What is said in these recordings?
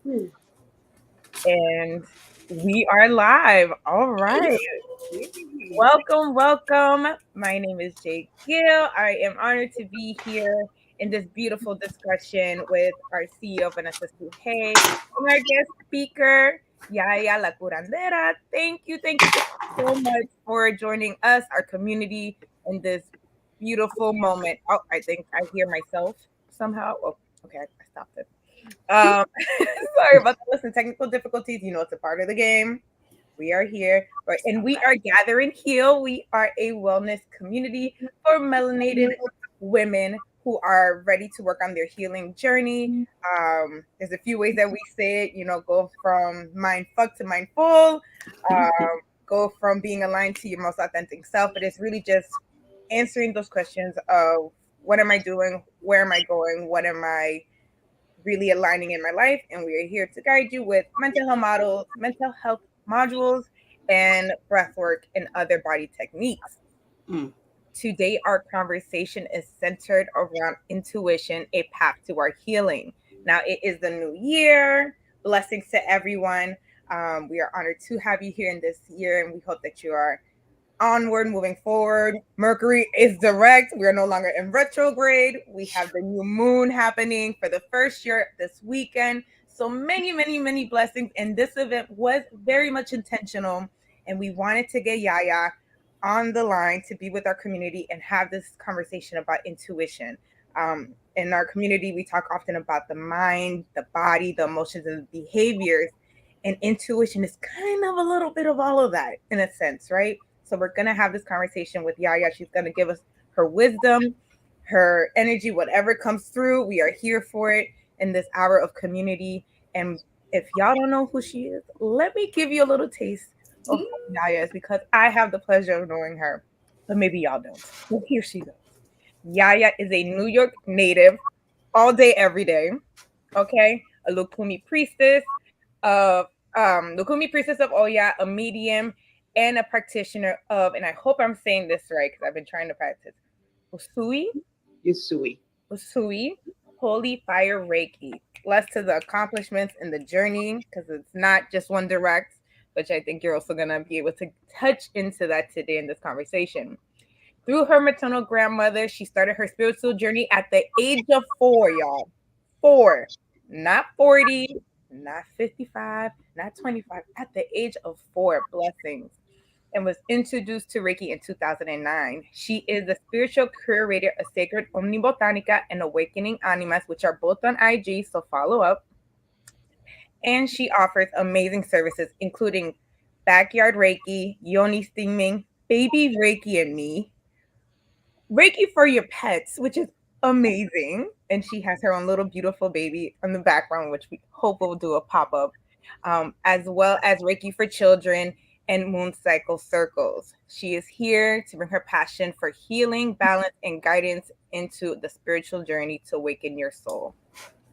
Hmm. And we are live. All right. Welcome, welcome. My name is Jay Gill. I am honored to be here in this beautiful discussion with our CEO, Vanessa Sujey, and our guest speaker, Yaya La Curandera. Thank you so much for joining us, our community, in this beautiful moment. Oh, I think I hear myself somehow. Oh, okay, I stopped it. Um, sorry about the listen technical difficulties. You know, it's a part of the game. We are here, right, and we are gathering heal. We are a wellness community for melanated women who are ready to work on their healing journey. There's a few ways that we say it. You know, go from mind fuck to mindful. Go from being aligned to your most authentic self. But it's really just answering those questions of what am I doing, where am I going, what am I really aligning in my life. And we are here to guide you with mental health modules, and breath work and other body techniques. Mm. Today, our conversation is centered around intuition, a path to our healing. Now, it is the new year. Blessings to everyone. We are honored to have you here in this year, and we hope that you are onward, moving forward. Mercury is direct. We are no longer in retrograde. We have the new moon happening for the first year this weekend. So many blessings. And this event was very much intentional. And we wanted to get Yaya on the line to be with our community and have this conversation about intuition. In our community, we talk often about the mind, the body, the emotions, and the behaviors. And intuition is kind of a little bit of all of that in a sense, right? So we're gonna have this conversation with Yaya. She's gonna give us her wisdom, her energy, whatever comes through. We are here for it in this hour of community. And if y'all don't know who she is, let me give you a little taste of who Yaya is because I have the pleasure of knowing her, but maybe y'all don't. Well, here she goes. Yaya is a New York native, all day, every day. Okay, a Lukumi priestess of Lukumi priestess of Oya, a medium and a practitioner of, and I hope I'm saying this right because I've been trying to practice Usui Usui. Usui Holy Fire Reiki. Less to the accomplishments and the journey because it's not just one direct, which I think you're also gonna be able to touch into that today in this conversation. Through her maternal grandmother, she started her spiritual journey at the age of 4, y'all. 4, not 40, not 55, not 25, at the age of 4. Blessings. And was introduced to Reiki in 2009. She is the spiritual curator of Sacred Omnibotanica and Awakening Animas, which are both on IG, so follow up. And she offers amazing services, including backyard Reiki, yoni steaming, baby Reiki and me, Reiki for your pets, which is amazing. And she has her own little beautiful baby in the background, which we hope will do a pop up, as well as Reiki for children and moon cycle circles. She is here to bring her passion for healing, balance, and guidance into the spiritual journey to awaken your soul.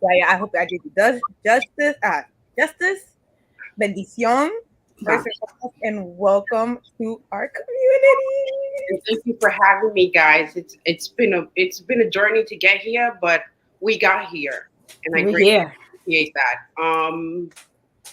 Yeah, I hope I did justice. Justice, bendición, Huh. first and foremost, and welcome to our community. And thank you for having me, guys. It's been a journey to get here, but we got here, and I We're greatly here. appreciate that.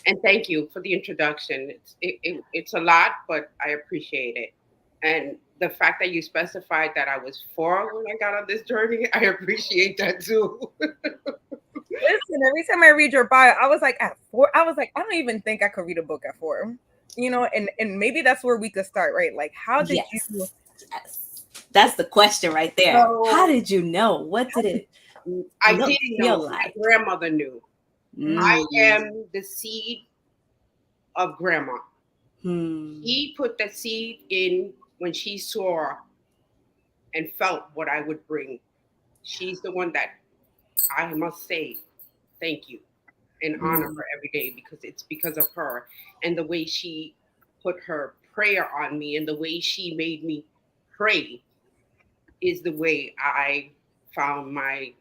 And thank you for the introduction. It's a lot, but I appreciate it. And the fact that you specified that I was 4 when I got on this journey, I appreciate that too. Listen, every time I read your bio, I was like at 4, I was like, I don't even think I could read a book at 4. You know, and maybe that's where we could start, right? Like, how did you Yes. Yes. That's the question right there. How So did you know? What did it I look, didn't feel know. My like? grandmother knew. I Mm. am the seed of grandma. Hmm. He put the seed in when she saw and felt what I would bring. She's the one that I must say thank you and honor Mm. her every day because it's because of her and the way she put her prayer on me and the way she made me pray is the way I found my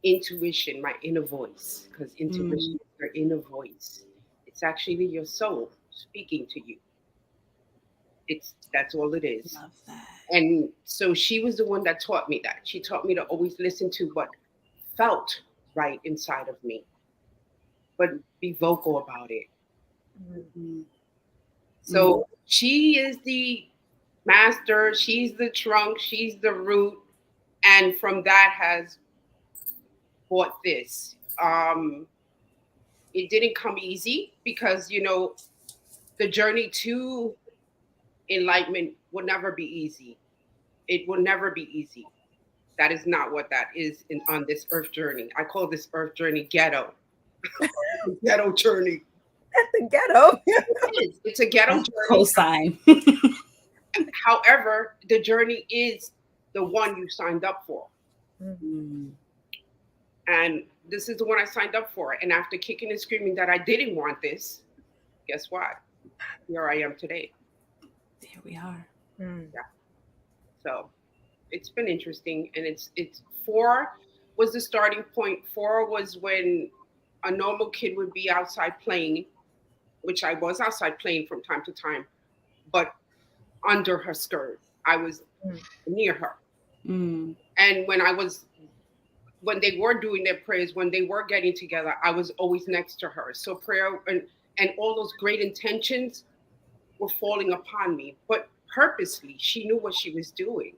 intuition, my inner voice, because Mm. intuition is your inner voice. It's actually your soul speaking to you. It's that's all it is. Love that. And so she was the one that taught me that. She taught me to always listen to what felt right inside of me. but be vocal about it. Mm-hmm. So she is the master, she's the trunk, she's the root, and from that has bought this. It didn't come easy because the journey to enlightenment will never be easy. It will never be easy. That is not what that is on this earth journey. I call this earth journey ghetto. Ghetto journey. That's the ghetto. It is. It's a ghetto That's journey. cosign. However, the journey is the one you signed up for. Mm. And this is the one I signed up for. And after kicking and screaming that I didn't want this, guess what? Here I am today. There we are. Yeah. So it's been interesting. And it's 4 was the starting point. 4 was when a normal kid would be outside playing, which I was outside playing from time to time, but under her skirt. I was near her. Mm. And when they were doing their prayers, when they were getting together, I was always next to her. So prayer and all those great intentions were falling upon me. But purposely, she knew what she was doing.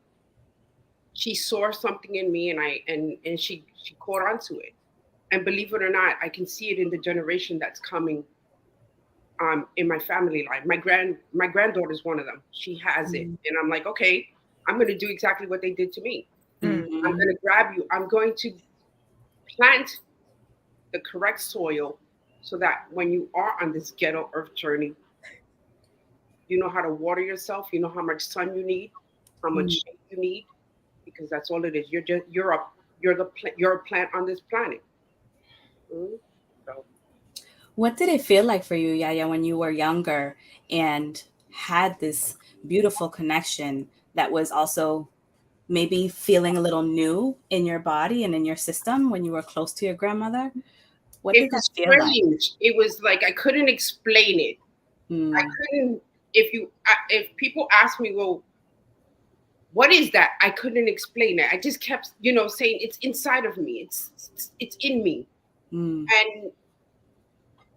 She saw something in me, and she caught onto it. And believe it or not, I can see it in the generation that's coming in my family line. My granddaughter is one of them. She has it. And I'm like, okay, I'm gonna do exactly what they did to me. Mm-hmm. I'm gonna grab you. I'm going to plant the correct soil so that when you are on this ghetto earth journey, you know how to water yourself, you know how much sun you need, how much shade you need, because that's all it is. You're a plant on this planet. So What did it feel like for you, Yaya, when you were younger and had this beautiful connection that was also maybe feeling a little new in your body and in your system when you were close to your grandmother? What it did that was feel like? strange. It was like I couldn't explain it. I couldn't. If people ask me, well, what is that? I couldn't explain it. I just kept, saying it's inside of me. It's in me, and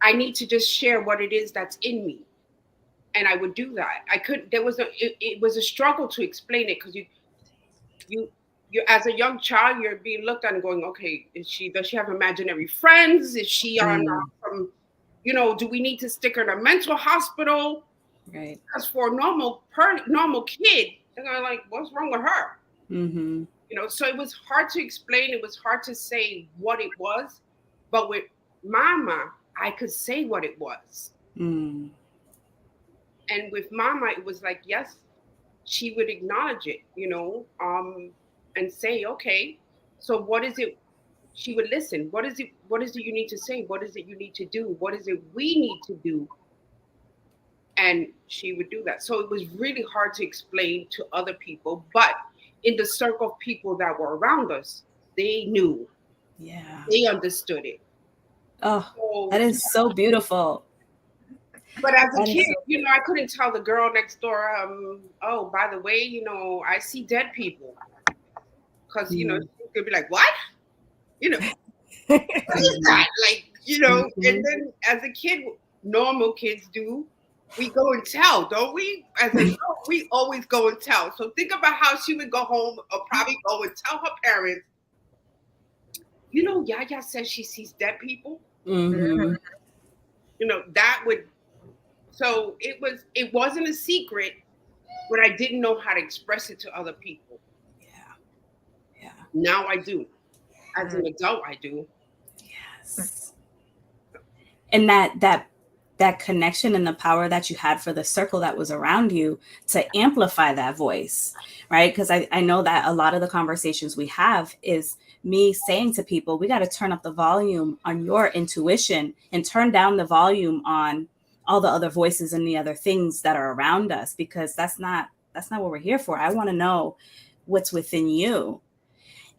I need to just share what it is that's in me. And I would do that. I couldn't. It was a struggle to explain it because you as a young child, you're being looked at and going, okay, does she have imaginary friends? Is she on from, do we need to stick her in a mental hospital? Right. Because for a normal kid, they're gonna like, what's wrong with her? Mm-hmm. So it was hard to explain. It was hard to say what it was, but with Mama, I could say what it was. Mm. And with Mama, it was like, yes, she would acknowledge it, and say, okay, so what is it? She would listen. What is it you need to say? What is it you need to do? What is it we need to do? And she would do that. So it was really hard to explain to other people, but in the circle of people that were around us, they knew. Yeah. They understood it. Oh, So, that is so beautiful. but as a That kid, is so I couldn't tell the girl next door, oh, by the way, I see dead people. Because, she could be like, what? What is that? Like, and then as a kid, normal kids do, we go and tell, don't we? As a adult, we always go and tell. So think about how she would go home or probably go and tell her parents, Yaya says she sees dead people. Mm-hmm. That would, so it wasn't a secret, but I didn't know how to express it to other people. Yeah. Now I do. As an adult, I do. Yes. And that connection and the power that you had for the circle that was around you to amplify that voice, right? Because I know that a lot of the conversations we have is me saying to people, we got to turn up the volume on your intuition and turn down the volume on all the other voices and the other things that are around us, because that's not what we're here for. I want to know what's within you.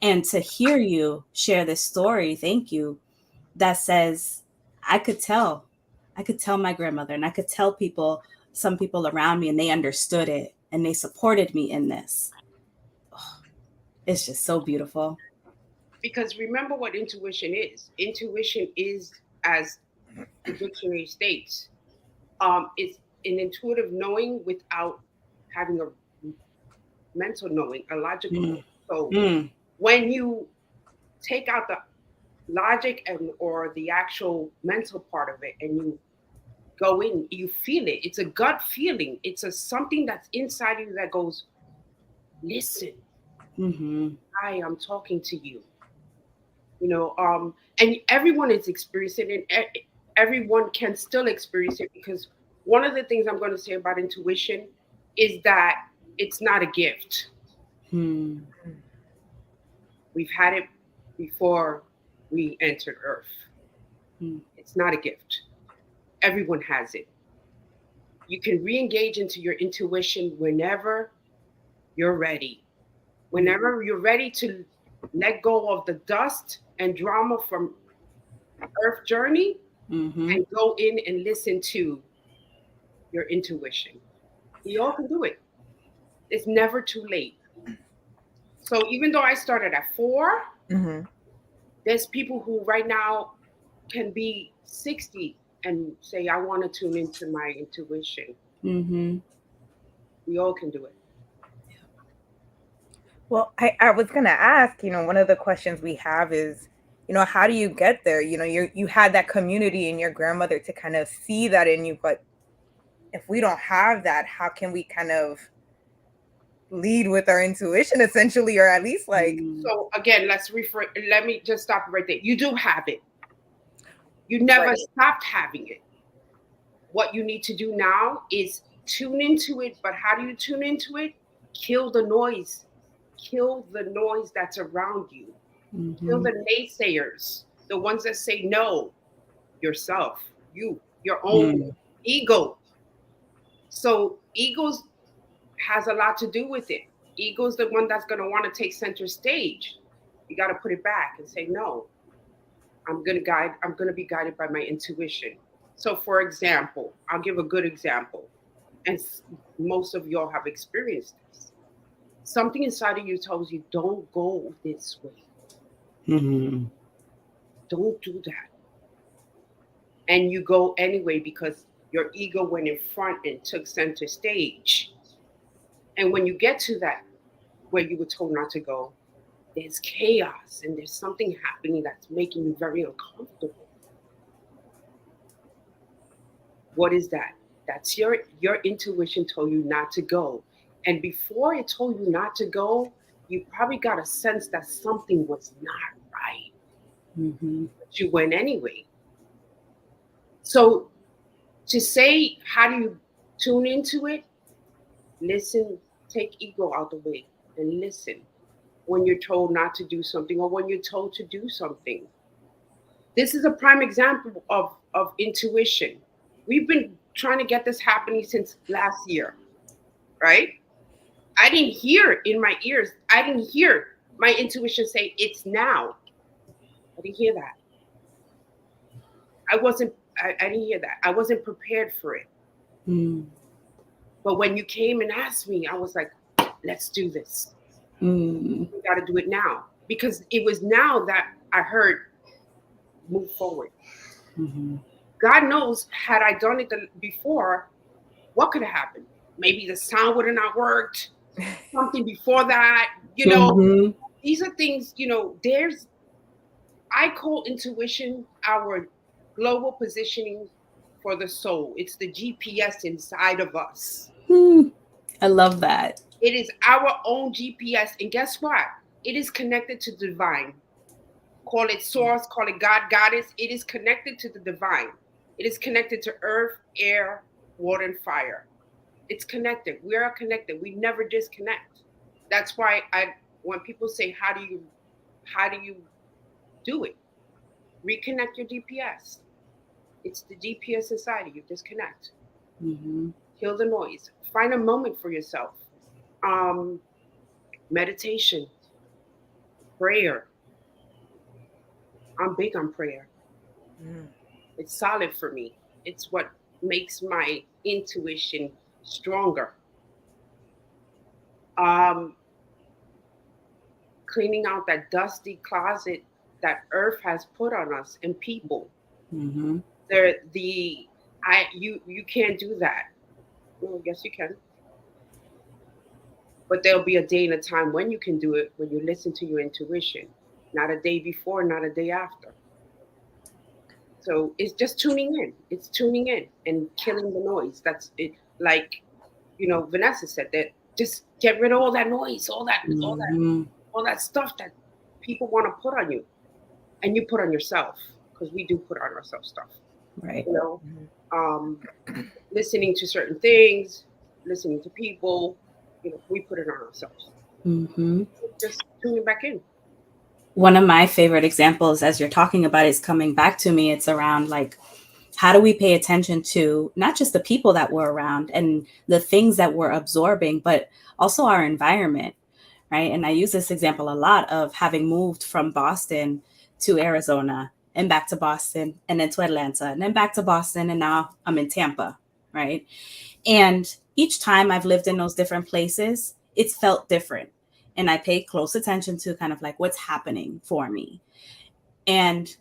And to hear you share this story, thank you, that says, I could tell my grandmother, and I could tell some people around me, and they understood it and they supported me in this. Oh, it's just so beautiful. Because remember what intuition is. Intuition is as the dictionary states. It's an intuitive knowing without having a mental knowing, a logical knowing. Mm. So Mm. when you take out the logic and or the actual mental part of it and you go in, you feel it. It's a gut feeling. It's a something that's inside you that goes, listen, Mm-hmm. I am talking to you. And everyone is experiencing it. Everyone can still experience it because one of the things I'm going to say about intuition is that it's not a gift. Mm. We've had it before we entered Earth. Mm. It's not a gift. Everyone has it. You can re-engage into your intuition whenever you're ready. Whenever you're ready to let go of the dust and drama from Earth journey Mm-hmm. and go in and listen to your intuition. We all can do it. It's never too late. So even though I started at 4, Mhm. there's people who right now can be 60 and say, I want to tune into my intuition. Mm-hmm. We all can do it. Well, I was gonna ask, one of the questions we have is, how do you get there? You had that community and your grandmother to kind of see that in you, but if we don't have that, how can we kind of lead with our intuition essentially, or at least like Mm. So again, let me just stop right there. You do have it. You never right. stopped having it. What you need to do now is tune into it. But how do you tune into it? Kill the noise. Kill the noise that's around you. Kill Mm-hmm. the naysayers, the ones that say no, yourself, your own Mm. ego. So egos has a lot to do with it. Ego's the one that's going to want to take center stage. You got to put it back and say no. I'm going to be guided by my intuition. So for example, I'll give a good example, and most of y'all have experienced this. Something inside of you tells you don't go this way. Mm-hmm. Don't do that. And you go anyway because your ego went in front and took center stage. And when you get to that where you were told not to go, there's chaos and there's something happening that's making you very uncomfortable. What is that? That's your intuition told you not to go. And before it told you not to go, you probably got a sense that something was not right. Mm-hmm. But you went anyway. So to say how do you tune into it, listen, take ego out the way and listen when you're told not to do something or when you're told to do something. This is a prime example of intuition. We've been trying to get this happening since last year, right? I didn't hear in my ears, I didn't hear my intuition say it's now. I didn't hear that. I didn't hear that. I wasn't prepared for it. Mm. But when you came and asked me, I was like, let's do this. Mm. We got to do it now. Because it was now that I heard move forward. Mm-hmm. God knows, had I done it before, what could have happened? Maybe the sound would have not worked. Something before that, Mm-hmm. these are things, I call intuition our global positioning for the soul. It's the GPS inside of us. Mm. I love that. It is our own GPS. And guess what? It is connected to divine. Call it source, call it God, goddess. It is connected to the divine. It is connected to earth, air, water, and fire. It's connected. We are connected. We never disconnect. That's why when people say, how do you do it? Reconnect your GPS. It's the GPS inside of you. Disconnect. Mm-hmm. Kill the noise. Find a moment for yourself. Um, Meditation, prayer. I'm big on prayer. Mm. It's solid for me. It's what makes my intuition stronger. Um, Cleaning out that dusty closet that earth has put on us and people. Mm-hmm. The I you can't do that. Well, yes, you can, but there'll be a day and a time when you can do it, when you listen to your intuition, not a day before, not a day after. So it's just tuning in. It's tuning in and killing the noise. That's it. Like, Vanessa said that just get rid of all that noise, Mhm. all that stuff that people want to put on you, and you put on yourself, because we do put on ourselves stuff. Right. You know, um, listening to certain things, listening to people, we put it on ourselves. Hmm. Just tune it back in. One of my favorite examples, as you're talking about, is coming back to me. It's around like, how do we pay attention to not just the people that we're around and the things that we're absorbing, but also our environment, right? And I use this example a lot of having moved from Boston to Arizona and back to Boston and then to Atlanta and then back to Boston. And now I'm in Tampa, right? And each time I've lived in those different places, it's felt different. And I pay close attention to kind of like what's happening for me. And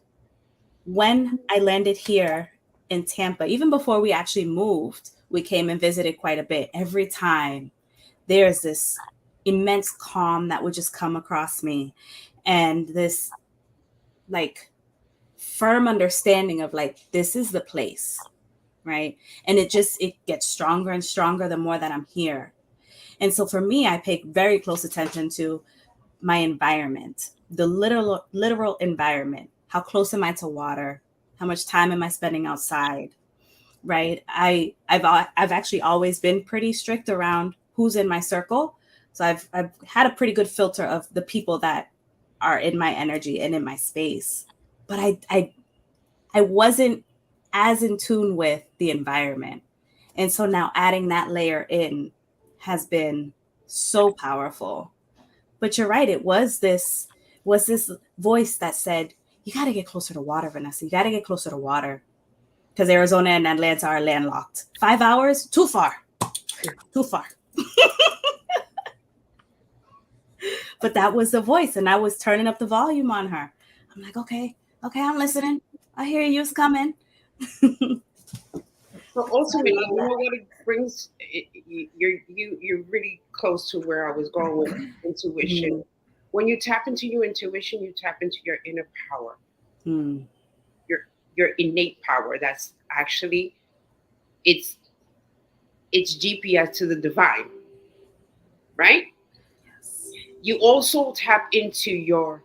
when I landed here in Tampa, even before we actually moved, we came and visited quite a bit. Every time there's this immense calm that would just come across me, and this like firm understanding of like, this is the place, right? And it gets stronger and stronger the more that I'm here. And so for me, I pay very close attention to my environment, the literal environment. How close am I to water? How much time am I spending outside? Right? I've actually always been pretty strict around who's in my circle. So I've had a pretty good filter of the people that are in my energy and in my space. But I wasn't as in tune with the environment. And so now adding that layer in has been so powerful. But you're right, it was this voice that said, you got to get closer to water, Vanessa. You got to get closer to water. Because Arizona and Atlanta are landlocked. 5 hours, too far. Too far. But that was the voice, and I was turning up the volume on her. I'm like, okay, I'm listening. I hear you's coming. So ultimately, what it brings, you're really close to where I was going with intuition. When you tap into your intuition, you tap into your inner power, Mm. your your innate power. That's actually it's it's GPS to the divine, right? Yes. You also tap into your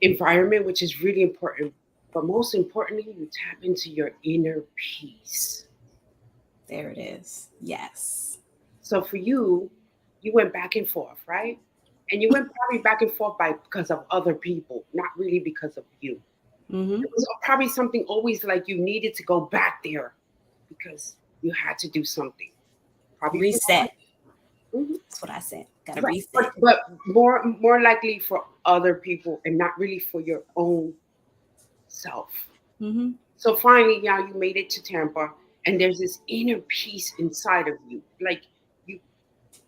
environment, which is really important. But most importantly, you tap into your inner peace. There it is. Yes. So for you, you went back and forth, right? And you went probably back and forth because of other people, not really because of you. Mm-hmm. It was probably something always like you needed to go back there because you had to do something. Probably for Reset. Mhm. That's what I said. Got to Right. reset. But more likely for other people and not really for your own self. Mm-hmm. So finally, now you made it to Tampa, and there's this inner peace inside of you. Like you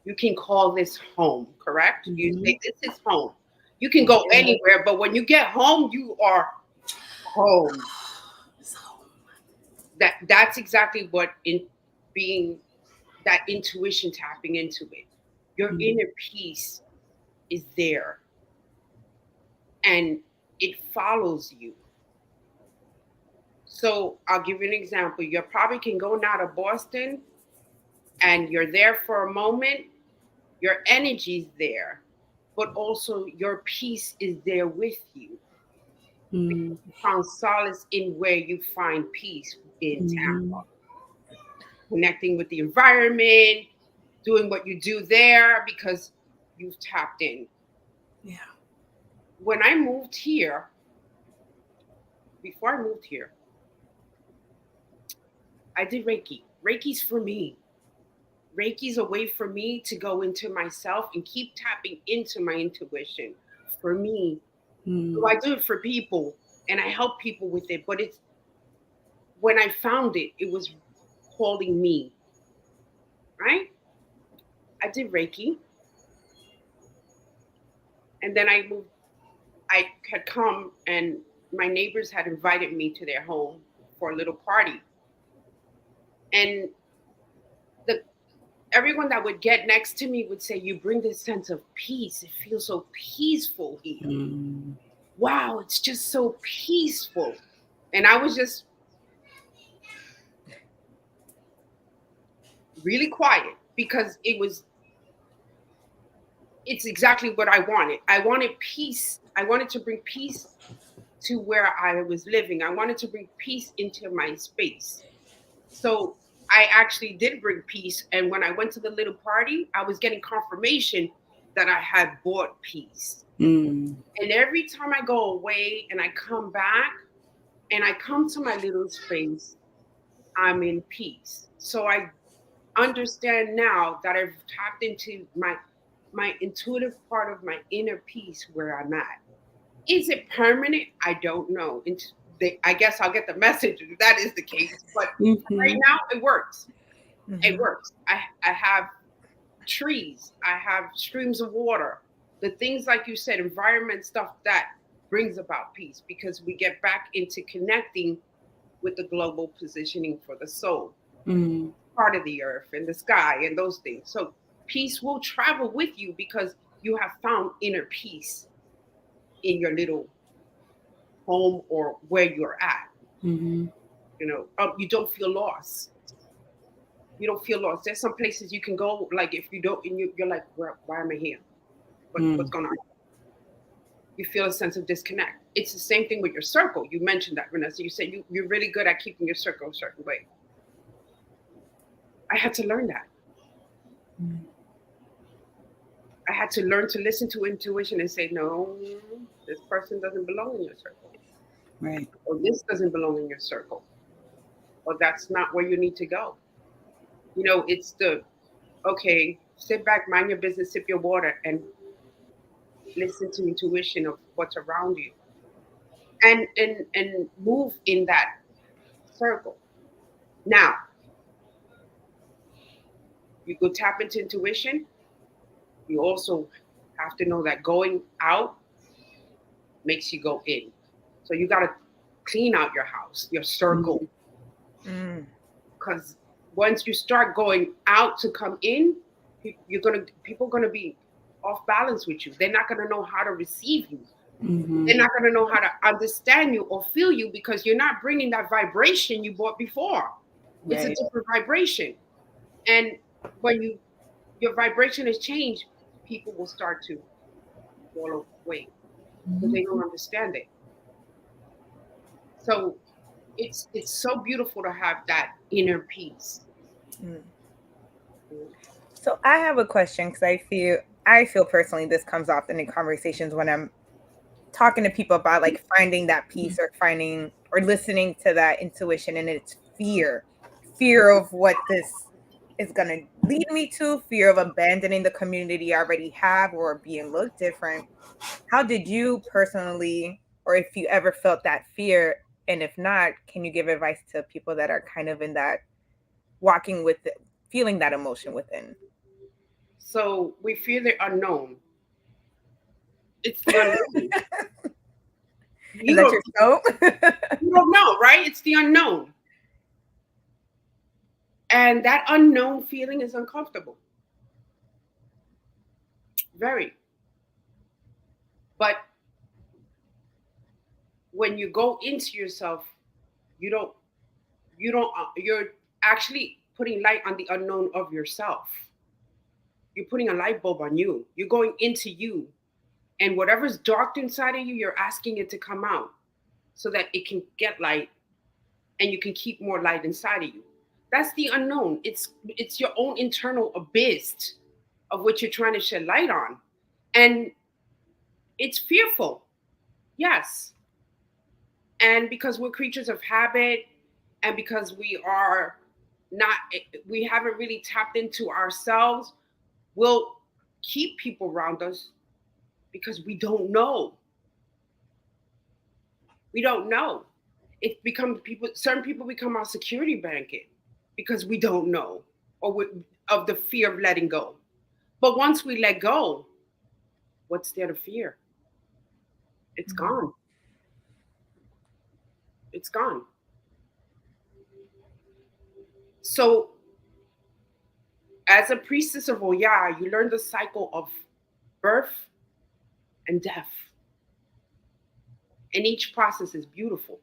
you can call this home, correct? You Mm-hmm. say this is home. You can go anywhere, but when you get home, you are home. So, That's exactly what in being that intuition, tapping into it. Your mm-hmm. inner peace is there, and it follows you. So I'll give you an example. You probably can go now to Boston and you're there for a moment, your energy's there, but also your peace is there with you. Mm-hmm. You found solace in where you find peace in Mm-hmm. Tampa, connecting with the environment, doing what you do there because you've tapped in. Yeah. When I moved here, before I moved here, I did Reiki. Reiki's for me. Reiki's a way for me to go into myself and keep tapping into my intuition. For me, so Mm-hmm. I do it for people and I help people with it. But it's when I found it, it was calling me, right? I did Reiki and then I moved. I had come and my neighbors had invited me to their home for a little party. And the everyone that would get next to me would say, "You bring this sense of peace. It feels so peaceful here. Mm. Wow, it's just so peaceful." And I was just really quiet because it's exactly what I wanted. I wanted peace. I wanted to bring peace to where I was living. I wanted to bring peace into my space. So I actually did bring peace. And when I went to the little party, I was getting confirmation that I had brought peace. Mm. And every time I go away and I come back and I come to my little space, I'm in peace. So I understand now that I've tapped into my intuitive part of my inner peace where I'm at. Is it permanent? I don't know. I guess I'll get the message if that is the case. But right Mhm. now, it works. It Mhm. works. I have trees. I have streams of water. The things like you said, environment stuff that brings about peace because we get back into connecting with the global positioning for the soul, Mm. part of the earth and the sky and those things. So peace will travel with you because you have found inner peace in your little home or where you're at. Mhm. You don't feel lost. You don't feel lost. There's some places you can go, like if you don't, and you're like, why am I here? What's Mm. going on? You feel a sense of disconnect. It's the same thing with your circle. You mentioned that, Vanessa. You said you're really good at keeping your circle a certain way. I had to learn that. Mm. I had to learn to listen to intuition and say, no, this person doesn't belong in your circle, Right. or this doesn't belong in your circle, or that's not where you need to go. It's okay, sit back, mind your business, sip your water, and listen to intuition of what's around you, and move in that circle. Now, you go tap into intuition. You also have to know that going out makes you go in. So you got to clean out your house, your circle, Mhm. Mm. because once you start going out to come in, people gonna be off balance with you. They're not gonna know how to receive you. They're Mhm. not gonna know how to understand you or feel you because you're not bringing that vibration you bought before. It's a Right. different vibration, and when your vibration has changed, people will start to fall away because they don't Mhm. understand it. So it's so beautiful to have that inner peace. Mm. So I have a question because I feel personally this comes often in conversations when I'm talking to people about like finding that peace or finding or listening to that intuition, and it's fear of what this is going to lead me to, fear of abandoning the community I already have or being looked different. How did you personally, or if you ever felt that fear, and if not, can you give advice to people that are kind of in that walking with it, feeling that emotion within? So we fear the unknown. It's the unknown. Is You that don't your scope? you don't know, right? It's the unknown. And that unknown feeling is uncomfortable. Very. But when you go into yourself, you don't you're actually putting light on the unknown of yourself. You're putting a light bulb on you. You're going into you. And whatever's dark inside of you, you're asking it to come out so that it can get light and you can keep more light inside of you. That's the unknown. It's your own internal abyss of what you're trying to shed light on. And it's fearful. Yes. And because we're creatures of habit and because not we haven't really tapped into ourselves, we'll keep people around us because we don't know. We don't know. It becomes people. Certain people become our security blanket because we don't know, of the fear of letting go. But once we let go, what's there to fear? It's Mhm. gone. It's gone. So as a priestess of Oya, you learn the cycle of birth and death. And each process is beautiful.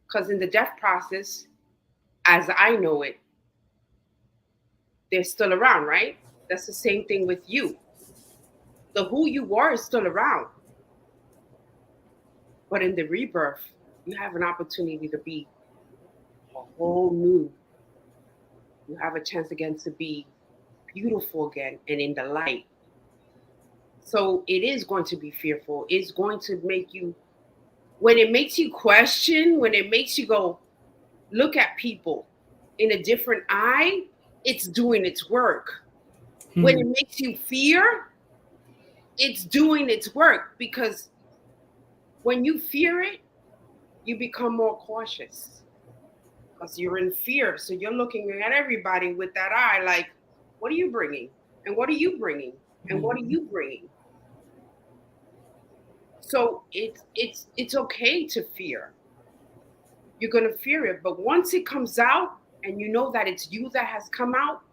Because in the death process, as I know it, they're still around, right? That's the same thing with you. The who you are is still around. But in the rebirth, you have an opportunity to be a whole new. You have a chance again to be beautiful again and in the light. So it is going to be fearful. It's going to make you, when it makes you question, when it makes you go look at people in a different eye, it's doing its work. When it makes you fear, it's doing its work, because when you fear it, you become more cautious because you're in fear. So you're looking at everybody with that eye like, what are you bringing? And what are you bringing? And what are you bringing? So it's okay to fear. You're going to fear it. But once it comes out and you know that it's you that has come out,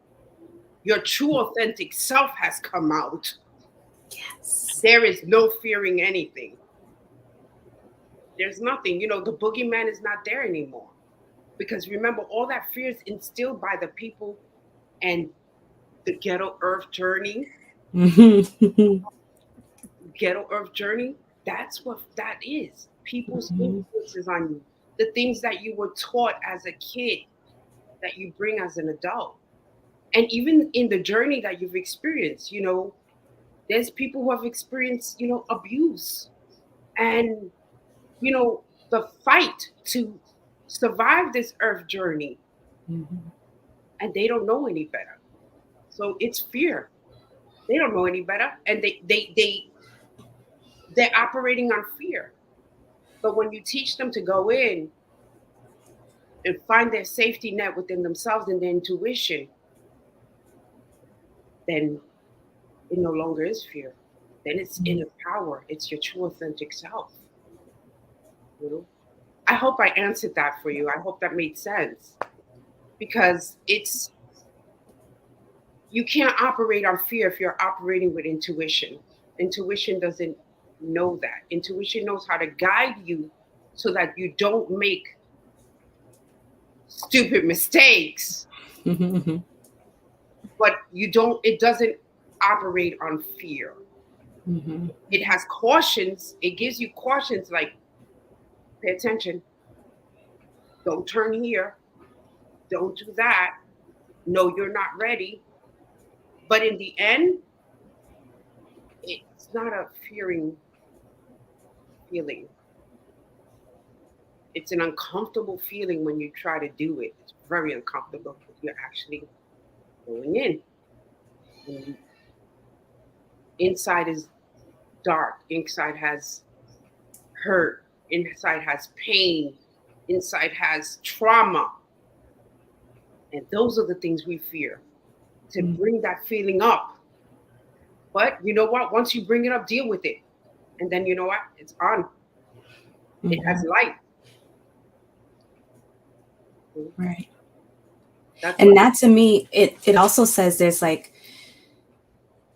your true authentic self has come out. Yes. There is no fearing anything. There's nothing. The boogeyman is not there anymore. Because remember, all that fear is instilled by the people and the ghetto earth journey. Ghetto earth journey, that's what that is. People's influences on you. The things that you were taught as a kid that you bring as an adult. And even in the journey that you've experienced, there's people who have experienced, abuse. And, the fight to survive this earth journey. And they don't know any better. So it's fear. They don't know any better. And they're operating on fear. But when you teach them to go in and find their safety net within themselves and their intuition, then it no longer is fear. Then it's inner power. It's your true authentic self. I hope I answered that for you. I hope that made sense. Because you can't operate on fear if you're operating with intuition. Intuition doesn't know that. Intuition knows how to guide you so that you don't make stupid mistakes. But it doesn't operate on fear. It has cautions. It gives you cautions like, pay attention. Don't turn here. Don't do that. No, you're not ready. But in the end, it's not a fearing feeling. It's an uncomfortable feeling when you try to do it. It's very uncomfortable because you're actually going in. And inside is dark. Inside has hurt. Inside has pain. Inside has trauma. And those are the things we fear, to bring that feeling up. But you know what? Once you bring it up, deal with it. And then you know what? It's on. It has light. Right. And that to me, it also says there's like,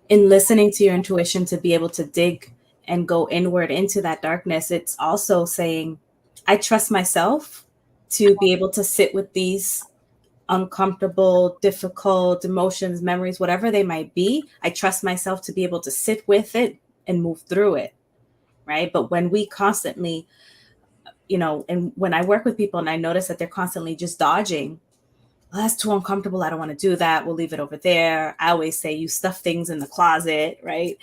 in listening to your intuition to be able to dig and go inward into that darkness, it's also saying, I trust myself to be able to sit with these uncomfortable, difficult emotions, memories, whatever they might be. I trust myself to be able to sit with it and move through it. Right. But when we constantly, and when I work with people and I notice that they're constantly just dodging, well, that's too uncomfortable. I don't want to do that. We'll leave it over there. I always say you stuff things in the closet, right?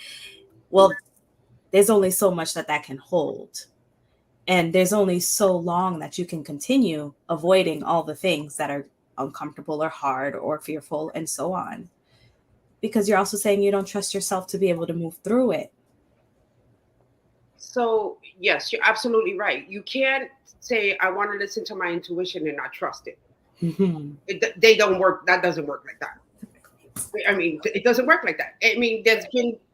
Well, there's only so much that can hold. And there's only so long that you can continue avoiding all the things that are uncomfortable or hard or fearful and so on. Because you're also saying you don't trust yourself to be able to move through it. So, yes, you're absolutely right. You can't say, I want to listen to my intuition and not trust it. They don't work. That doesn't work like that. I mean, it doesn't work like that. I mean,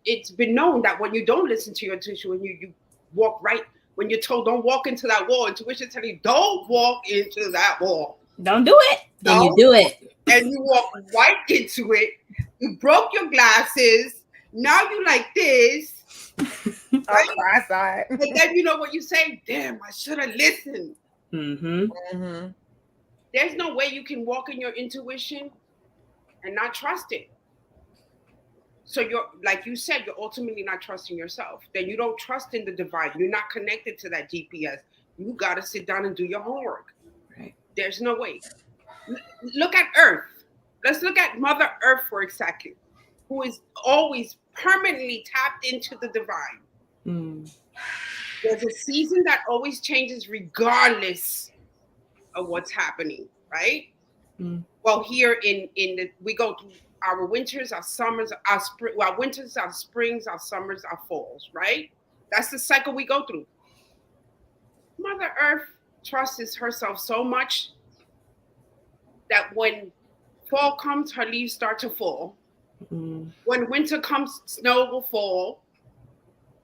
it's been known that when you don't listen to your intuition, when you walk right When you're told don't walk into that wall, intuition telling you don't walk into that wall. Don't do it. Then you do it. And you walk right into it. You broke your glasses. Now you like this. Right? Cross-eyed. And then you know what you say? Damn, I should have listened. Mm-hmm. Mm-hmm. There's no way you can walk in your intuition and not trust it. So you're, like you said, you're ultimately not trusting yourself. Then you don't trust in the divine. You're not connected to that GPS. You got to sit down and do your homework. Right. There's no way. Look at Earth. Let's look at Mother Earth for a second, who is always permanently tapped into the divine. Mm. There's a season that always changes regardless of what's happening, right? Mm. Well, here we go through our winters, our summers, our spring, our winters, our springs, our summers, our falls, right? That's the cycle we go through. Mother Earth trusts herself so much that when fall comes, her leaves start to fall. Mm. When winter comes, snow will fall.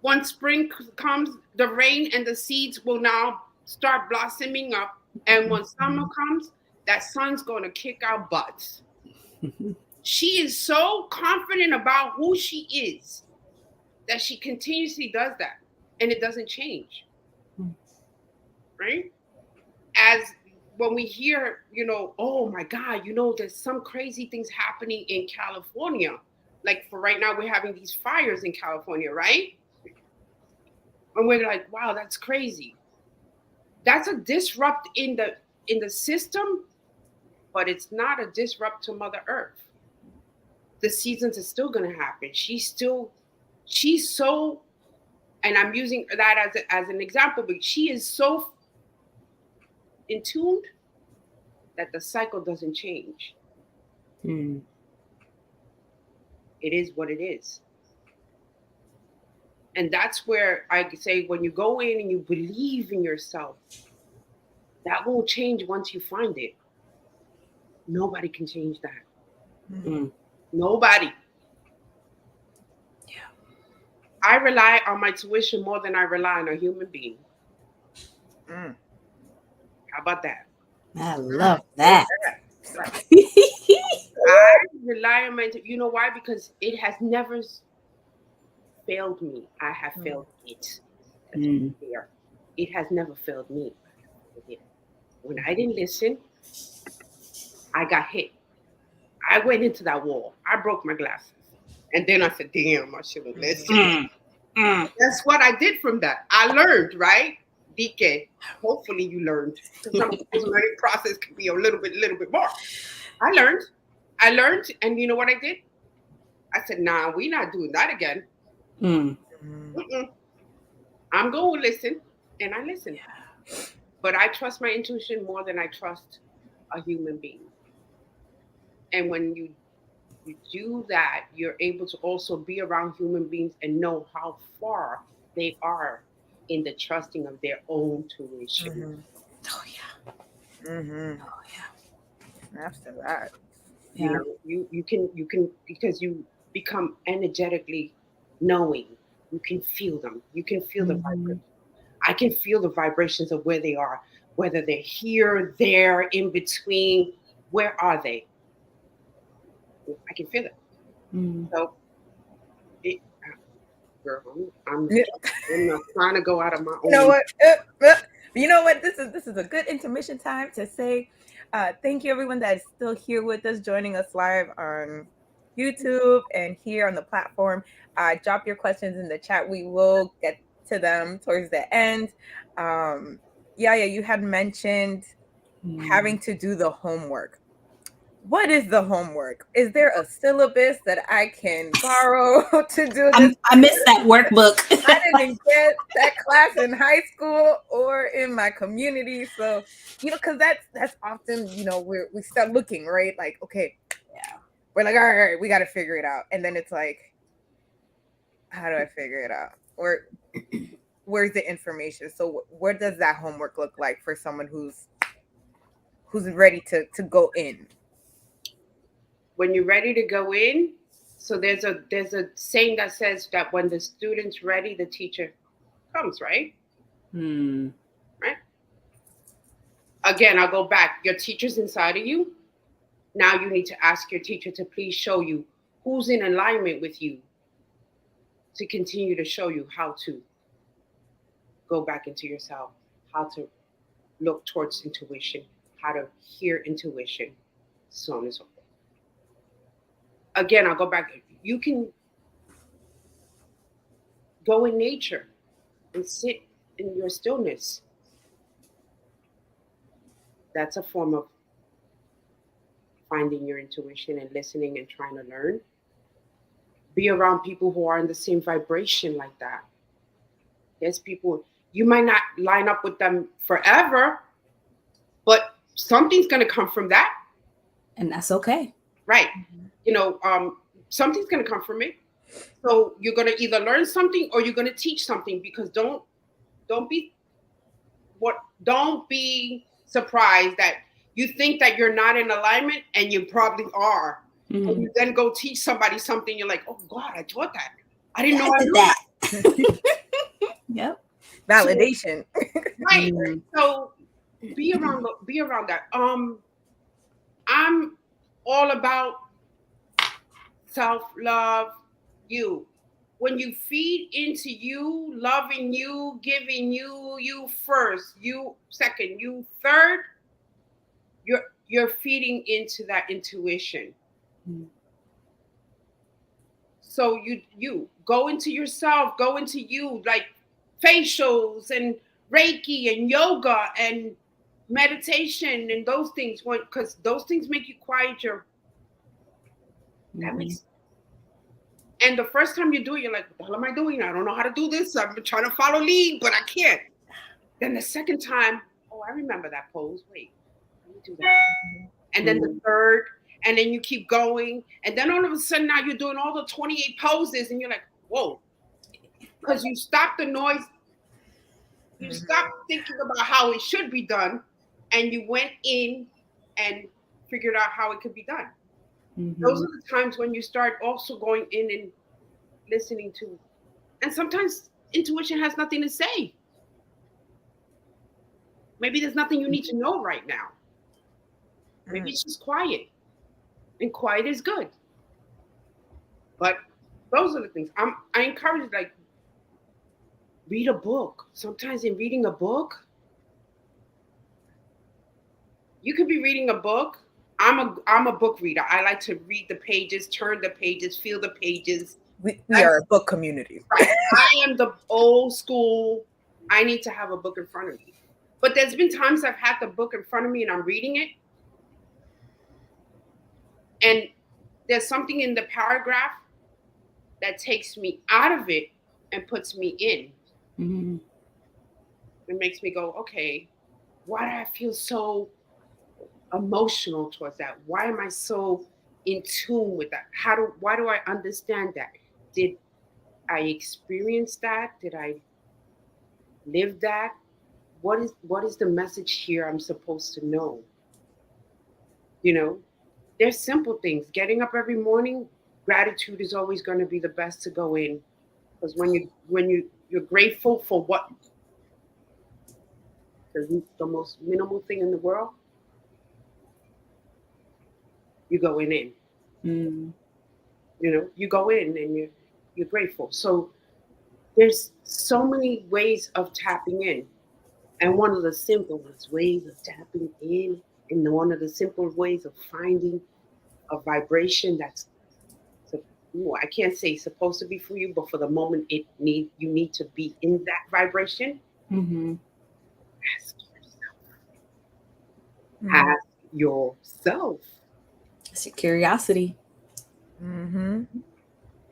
When spring comes, the rain and the seeds will now start blossoming up. And when summer comes, that sun's going to kick our butts. She is so confident about who she is that she continuously does that. And it doesn't change. Right? As when we hear, oh my God, there's some crazy things happening in California. Like for right now, we're having these fires in California, right? And we're like, wow, that's crazy. That's a disrupt in the system, but it's not a disrupt to Mother Earth. The seasons are still going to happen. She's so, and I'm using that as an example, but she is so in tune that the cycle doesn't change. Mm. It is what it is. And that's where I say, when you go in and you believe in yourself, that won't change once you find it. Nobody can change that. Mm. Nobody. Yeah. I rely on my tuition more than I rely on a human being. Mm. How about that? I love that. I rely on my, you know why? Because it has never failed me. I have failed it. Mm. It has never failed me. When I didn't listen, I got hit. I went into that wall. I broke my glasses. And then I said, damn, I should have listened. Mm. Mm. That's what I did from that. I learned, right? DK, hopefully you learned. Because some people's learning process can be a little bit more. I learned, and you know what I did? I said, nah, we're not doing that again. Mm. I'm going to listen, and I listen. Yeah. But I trust my intuition more than I trust a human being. And when you do that, you're able to also be around human beings and know how far they are in the trusting of their own tuition. Mm-hmm. Oh yeah. Mm-hmm. Oh yeah. After that, Yeah. You can because you become energetically knowing. You can feel them. You can feel the vibration. I can feel the vibrations of where they are, whether they're here, there, in between. Where are they? I can feel it. Mm. So, girl, I'm not trying to go out of my own. You know what? You know what? This is a good intermission time to say thank you, everyone that is still here with us, joining us live on YouTube and here on the platform. Drop your questions in the chat. We will get to them towards the end. Yaya, you had mentioned having to do the homework. What is the homework? Is there a syllabus that I can borrow to do this? I missed that workbook. I didn't get that class in high school or in my community. So, because that's often, we start looking, right? Like, okay, yeah. We're like, all right, we got to figure it out. And then it's like, how do I figure it out? Or where's the information? So what does that homework look like for someone who's ready to go in? When you're ready to go in, so there's a saying that says that when the student's ready, the teacher comes, right? Hmm. right? Again, I'll go back. Your teacher's inside of you. Now you need to ask your teacher to please show you who's in alignment with you to continue to show you how to go back into yourself, how to look towards intuition, how to hear intuition, so on and so forth. Again, I'll go back. You can go in nature and sit in your stillness. That's a form of finding your intuition and listening and trying to learn. Be around people who are in the same vibration like that. There's people, you might not line up with them forever, but something's going to come from that. And that's okay. Right. You know, something's going to come from it. So you're going to either learn something or you're going to teach something, because don't be surprised that you think that you're not in alignment and you probably are. Mm-hmm. And you then go teach somebody something, you're like, oh God, I taught that. I didn't know I did that. Yep. Validation. So, right. Mm-hmm. So be around that. I'm all about self-love. You, when you feed into you, loving you, giving you first, you second, you third, you're feeding into that intuition. Mm-hmm. So you go into yourself, go into you, like facials and Reiki and yoga and meditation and those things, because those things make you quiet your. That makes. And the first time you do it, you're like, what the hell am I doing? I don't know how to do this. I've been trying to follow lead, but I can't. Then the second time, oh, I remember that pose. Wait, let me do that. And then the third, and then you keep going. And then all of a sudden now you're doing all the 28 poses and you're like, whoa. Because you stop the noise. You stop thinking about how it should be done. And you went in and figured out how it could be done. Mm-hmm. Those are the times when you start also going in and listening to. And sometimes intuition has nothing to say. Maybe there's nothing you need to know right now. Maybe it's just quiet. And quiet is good. But those are the things. I encourage, like, read a book. Sometimes in reading a book, you could be reading a book. I'm a book reader. I like to read the pages, turn the pages, feel the pages. We are a book community. Right. I am the old school. I need to have a book in front of me. But there's been times I've had the book in front of me and I'm reading it. And there's something in the paragraph that takes me out of it and puts me in. Mm-hmm. It makes me go, okay, why do I feel so emotional towards that? Why am I so in tune with that? Why do I understand that? Did I experience that? Did I live that? What is the message here I'm supposed to know? You know, there's simple things. Getting up every morning, gratitude is always going to be the best to go in, because when you're grateful for what the most minimal thing in the world, you go in. You know, you go in and you're grateful. So there's so many ways of tapping in. And one of the simplest ways of tapping in, and one of the simple ways of finding a vibration that's, I can't say supposed to be for you, but for the moment you need to be in that vibration. Mm-hmm. Ask yourself. Mm-hmm. Ask yourself. It's your curiosity. Mm-hmm.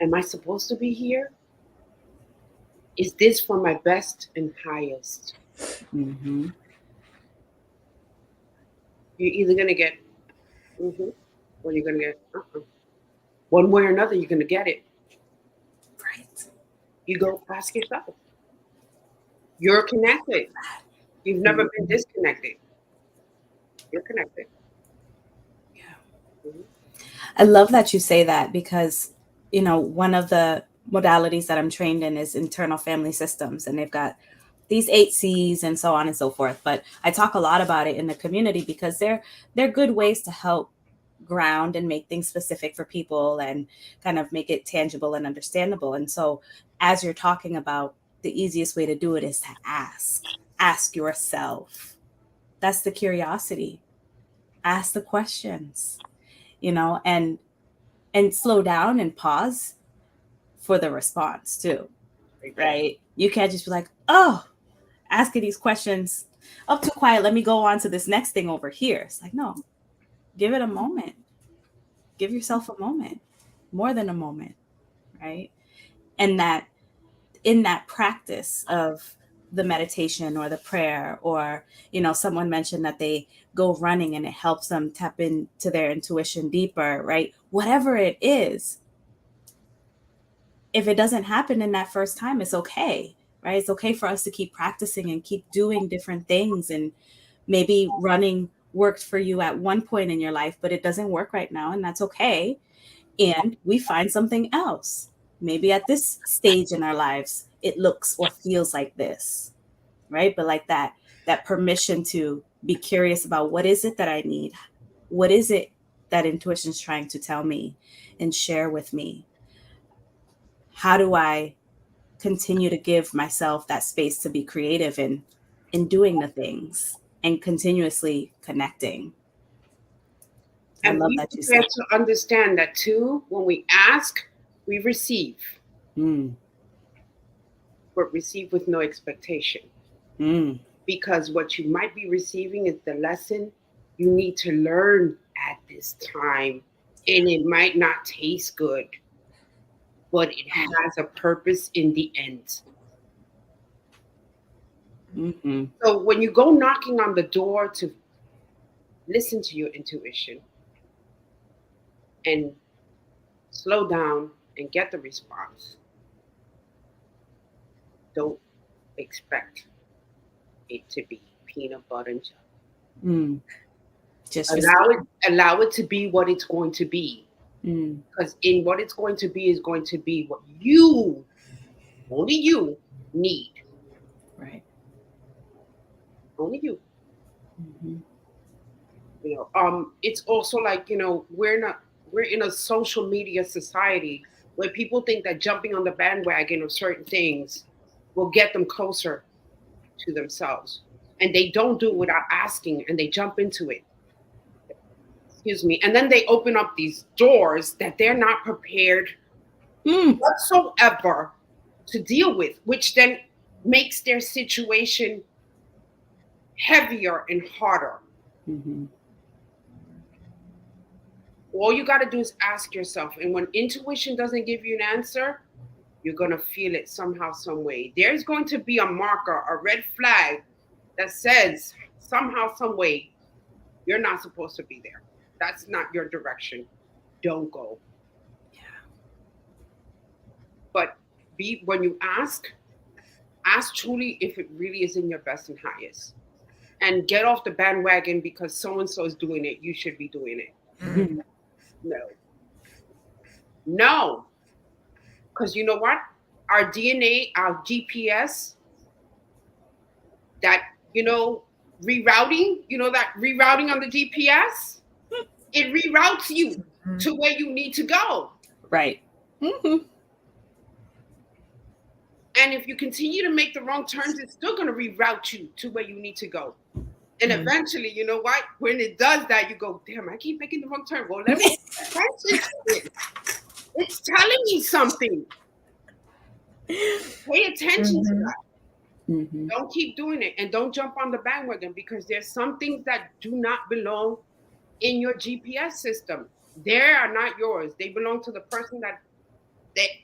Am I supposed to be here? Is this for my best and highest? Mm-hmm. You're either going to get or you're going to get one way or another, you're going to get it. Right. You go ask yourself. You're connected. You've never been disconnected. You're connected. Yeah. Mm-hmm. I love that you say that, because, you know, one of the modalities that I'm trained in is internal family systems, and they've got these 8 C's and so on and so forth. But I talk a lot about it in the community because they're good ways to help ground and make things specific for people and kind of make it tangible and understandable. And so as you're talking about, the easiest way to do it is to ask yourself. That's the curiosity. Ask the questions, and slow down and pause for the response too, right? You can't just be like, oh, asking these questions up too quiet. Let me go on to this next thing over here. It's like, no, give it a moment. Give yourself a moment, more than a moment, right? And that in that practice of the meditation or the prayer, or, someone mentioned that they go running and it helps them tap into their intuition deeper, right? Whatever it is, if it doesn't happen in that first time, it's okay, right? It's okay for us to keep practicing and keep doing different things. And maybe running worked for you at one point in your life, but it doesn't work right now, and that's okay. And we find something else. Maybe at this stage in our lives, it looks or feels like this, right? But like that permission to be curious about, what is it that I need? What is it that intuition is trying to tell me and share with me? How do I continue to give myself that space to be creative in doing the things and continuously connecting? I And love we that you prepare said. to understand that too. When we ask, we receive, Mm, but receive with no expectation. mm, Because what you might be receiving is the lesson you need to learn at this time. And it might not taste good, but it has a purpose in the end. mm-hmm. So when you go knocking on the door to listen to your intuition and slow down and get the response, don't expect it to be peanut butter and jelly. Mm. Just Allow receive. it, allow it to be what it's going to be. Mm, Because in what it's going to be is going to be what you, only you, need. right. Only you. Mm-hmm. It's also like, we're in a social media society where people think that jumping on the bandwagon of certain things will get them closer to themselves. And they don't do it without asking, and they jump into it. Excuse me. And then they open up these doors that they're not prepared Mm, whatsoever to deal with, which then makes their situation heavier and harder. mm-hmm. All you got to do is ask yourself. And when intuition doesn't give you an answer, you're going to feel it somehow, some way. There's going to be a marker, a red flag that says somehow, some way, you're not supposed to be there. That's not your direction. Don't go. But when you ask truly if it really is in your best and highest. And get off the bandwagon because so and so is doing it. You should be doing it. Mm-hmm. No. No. Because you know what? Our DNA, our GPS, that, rerouting, that rerouting on the GPS, it reroutes you to where you need to go. Right. Mm-hmm. And if you continue to make the wrong turns, it's still going to reroute you to where you need to go. And eventually, you know what? When it does that, you go, damn, I keep making the wrong turn. Well, let me pay attention to it. It's telling me something. Pay attention to that. Mm-hmm. Don't keep doing it, and don't jump on the bandwagon, because there's some things that do not belong in your GPS system. They are not yours. They belong to the person that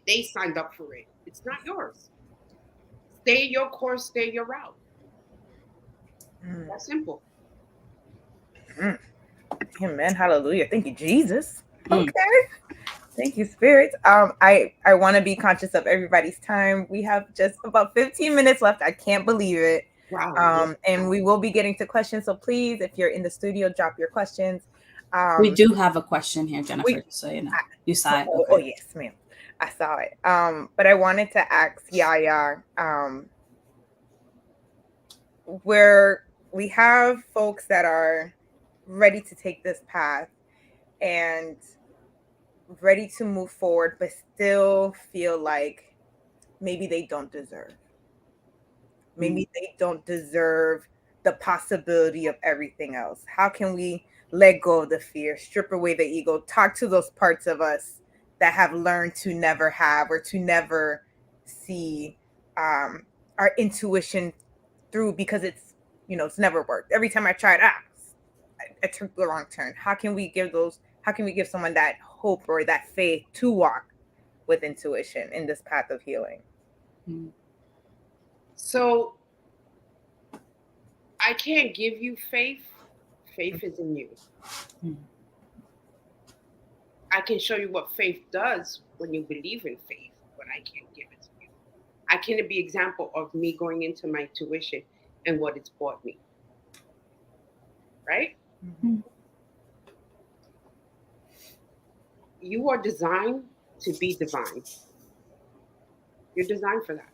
they signed up for it. It's not yours. Stay your course, stay your route. That's simple. Amen. Hallelujah. Thank you, Jesus. Mm. Okay. Thank you, Spirit. I want to be conscious of everybody's time. We have just about 15 minutes left. I can't believe it. Wow. And we will be getting to questions. So please, if you're in the studio, drop your questions. We do have a question here, Jennifer. So you saw it. Oh, yes, ma'am. I saw it. But I wanted to ask Yaya. where we have folks that are ready to take this path and ready to move forward, but still feel like maybe they don't deserve. Maybe they don't deserve the possibility of everything else. How can we let go of the fear, strip away the ego, talk to those parts of us that have learned to never have or to never see our intuition through because it's, it's never worked. Every time I tried, I took the wrong turn. How can we give someone that hope or that faith to walk with intuition in this path of healing? So I can't give you faith. Faith is in you. I can show you what faith does when you believe in faith, but I can't give it to you. I can be example of me going into my tuition and what it's brought me. Right? Mm-hmm. You are designed to be divine. You're designed for that.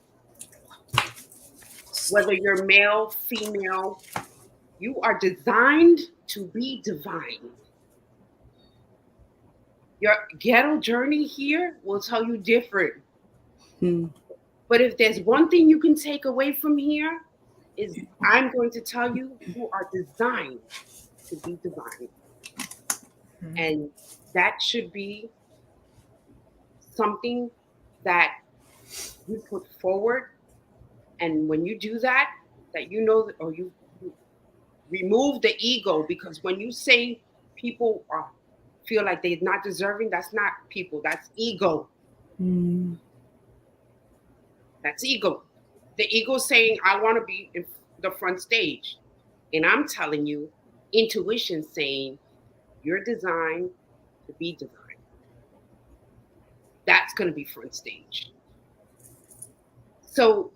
Whether you're male, female, you are designed to be divine. Your ghetto journey here will tell you different. But if there's one thing you can take away from here, is I'm going to tell you, you are designed to be divine. And that should be something that you put forward. And when you do that, that you know, or you remove the ego, because when you say people feel like they're not deserving, that's not people, that's ego. That's ego. The ego saying, I want to be in the front stage. And I'm telling you, intuition saying, you're designed to be divine. That's going to be front stage. So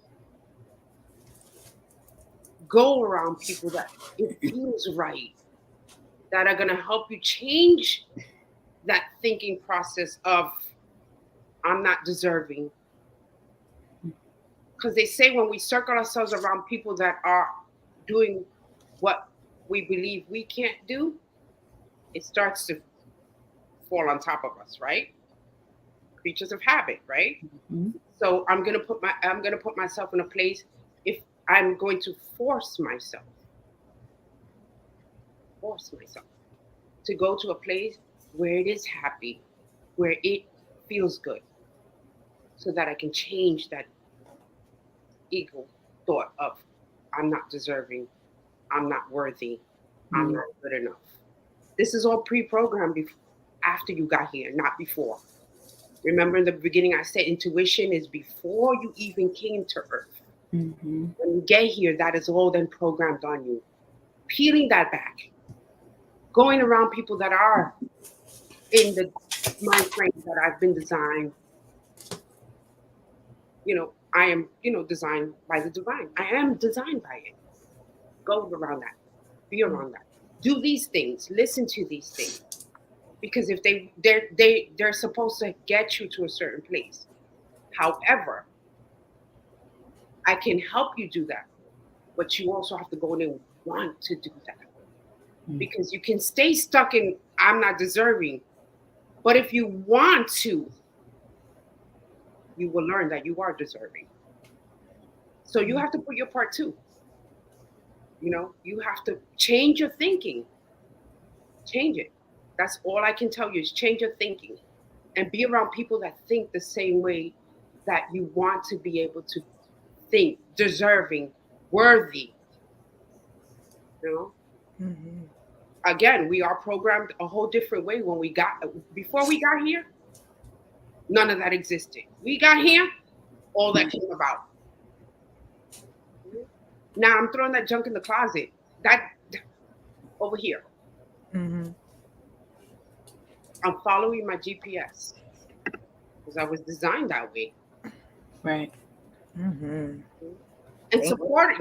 go around people that it feels right, that are going to help you change that thinking process of, I'm not deserving. Because they say when we circle ourselves around people that are doing what we believe we can't do, it starts to fall on top of us, right? Creatures of habit, right? So I'm gonna put myself in a place, if I'm going to force myself to go to a place where it is happy, where it feels good, so that I can change that ego thought of, I'm not deserving, I'm not worthy, I'm not good enough. This is all pre-programmed after you got here, not before. Remember in the beginning I said intuition is before you even came to Earth. When you get here, that is all then programmed on you. Peeling that back, going around people that are in the mind frame that I've been designed. I am, designed by the divine. I am designed by it. Go around that. Be around that. Do these things. Listen to these things. Because if they're supposed to get you to a certain place. However, I can help you do that. But you also have to go in and want to do that. Because you can stay stuck in, I'm not deserving. But if you want to, you will learn that you are deserving. So you have to put your part too. You have to change your thinking. Change it. That's all I can tell you is change your thinking and be around people that think the same way that you want to be able to think, deserving, worthy. Again, we are programmed a whole different way before we got here, none of that existed. We got here, all that came about. Now I'm throwing that junk in the closet. That over here. I'm following my GPS because I was designed that way. Right. And support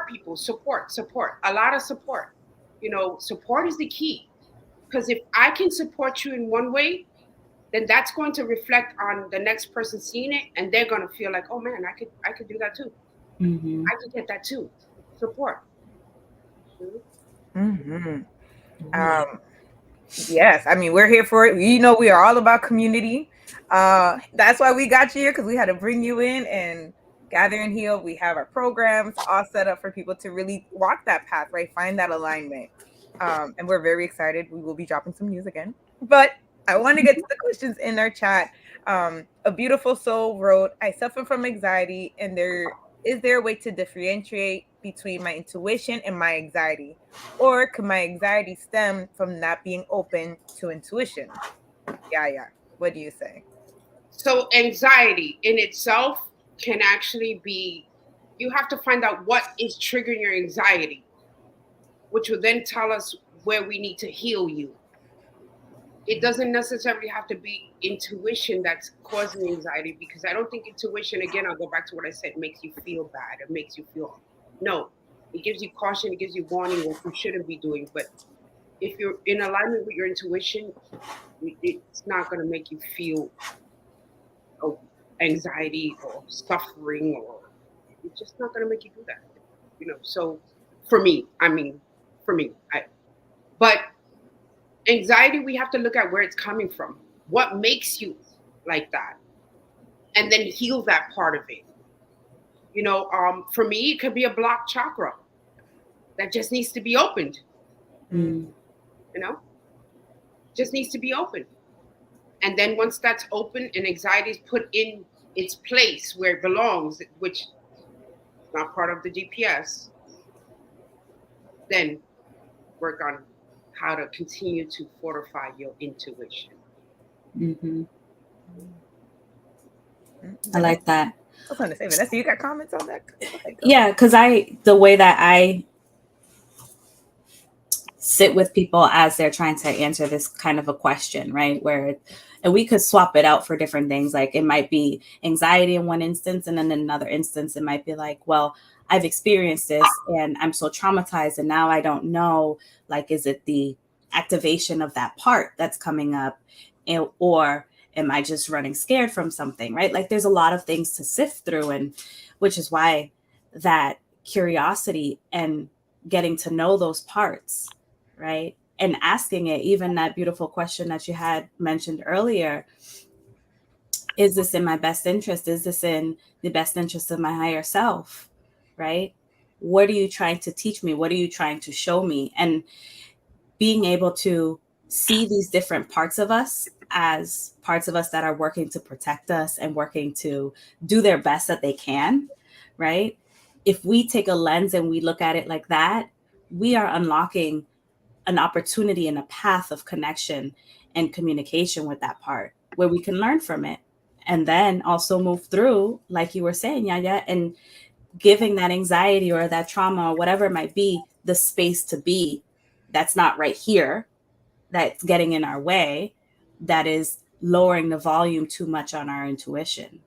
people, support, a lot of support. Support is the key, because if I can support you in one way, then that's going to reflect on the next person seeing it, and they're going to feel like, oh man, I could do that too. I could get that too. support. Mm-hmm. Yeah. Yes, I mean we're here for it. You know, we are all about community. That's why we got you here, because we had to bring you in and gather and heal. We have our programs all set up for people to really walk that path, right? Find that alignment. And we're very excited. We will be dropping some news again. But I want to get to the questions in our chat. A beautiful soul wrote, I suffer from anxiety, and there a way to differentiate between my intuition and my anxiety? Or could my anxiety stem from not being open to intuition? Yeah. What do you say? So anxiety in itself can actually be, you have to find out what is triggering your anxiety, which will then tell us where we need to heal you. It doesn't necessarily have to be intuition that's causing anxiety, because I don't think intuition, again, I'll go back to what I said, makes you feel bad. It makes you feel, no, it gives you caution, it gives you warning what you shouldn't be doing. But if you're in alignment with your intuition, it's not going to make you feel oh, anxiety or suffering, or it's just not going to make you do that. So for me, I mean, for me, but anxiety, we have to look at where it's coming from. What makes you like that? And then heal that part of it. For me, it could be a blocked chakra that just needs to be opened. Mm. Just needs to be opened. And then once that's open and anxiety is put in its place where it belongs, which is not part of the GPS, then work on how to continue to fortify your intuition. Mm-hmm. I like that. I was going to say, Vanessa, you got comments on that? Okay, yeah, because the way that I sit with people as they're trying to answer this kind of a question, right? And we could swap it out for different things. Like it might be anxiety in one instance, and then in another instance, it might be like, well, I've experienced this and I'm so traumatized, and now I don't know, like, is it the activation of that part that's coming up, or am I just running scared from something, right? Like there's a lot of things to sift through, and which is why that curiosity and getting to know those parts, right? And asking it, even that beautiful question that you had mentioned earlier, is this in my best interest? Is this in the best interest of my higher self, right? What are you trying to teach me? What are you trying to show me? And being able to see these different parts of us as parts of us that are working to protect us and working to do their best that they can, right? If we take a lens and we look at it like that, we are unlocking an opportunity and a path of connection and communication with that part where we can learn from it, and then also move through, like you were saying, Yaya, and giving that anxiety or that trauma or whatever it might be the space to be. That's not right here, that's getting in our way, that is lowering the volume too much on our intuition,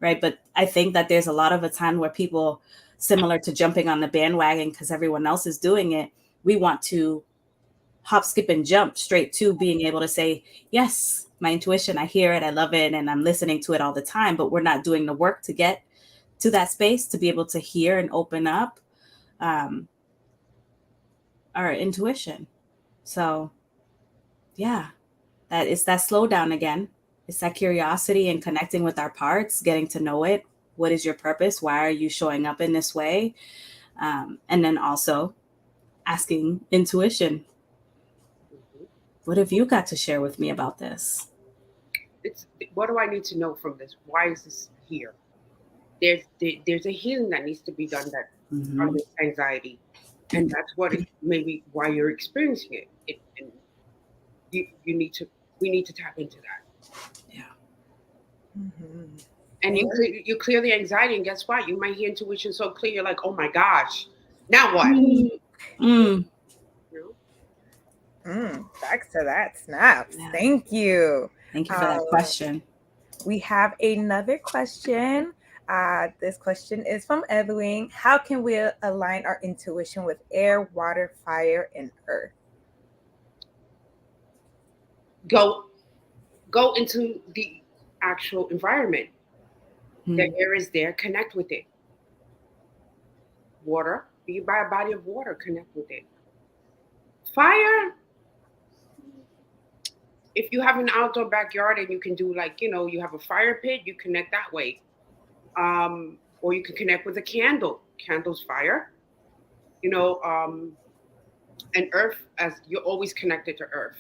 right? But I think that there's a lot of a time where people, similar to jumping on the bandwagon because everyone else is doing it, we want to hop, skip, and jump straight to being able to say, yes, my intuition, I hear it, I love it, and I'm listening to it all the time, but we're not doing the work to get to that space to be able to hear and open up our intuition. So yeah, that is that slowdown again. It's that curiosity and connecting with our parts, getting to know it. What is your purpose? Why are you showing up in this way? And then also asking intuition, what have you got to share with me about this? It's, what do I need to know from this? Why is this here? There's a healing that needs to be done that on this anxiety, and that's what maybe why you're experiencing it. And we need to tap into that. Yeah. Mm-hmm. And you clear the anxiety, and guess what? You might hear intuition so clear, you're like, oh my gosh, now what? Back to that snaps. Yeah. Thank you. Thank you for that question. We have another question. This question is from Edwin. How can we align our intuition with air, water, fire, and earth? Go into the actual environment. The air is there, connect with it. Water, Be by a body of water, connect with it. Fire, if you have an outdoor backyard and you can do like, you have a fire pit, you connect that way. Or you can connect with a candle. Candle's fire. And earth, as you're always connected to earth.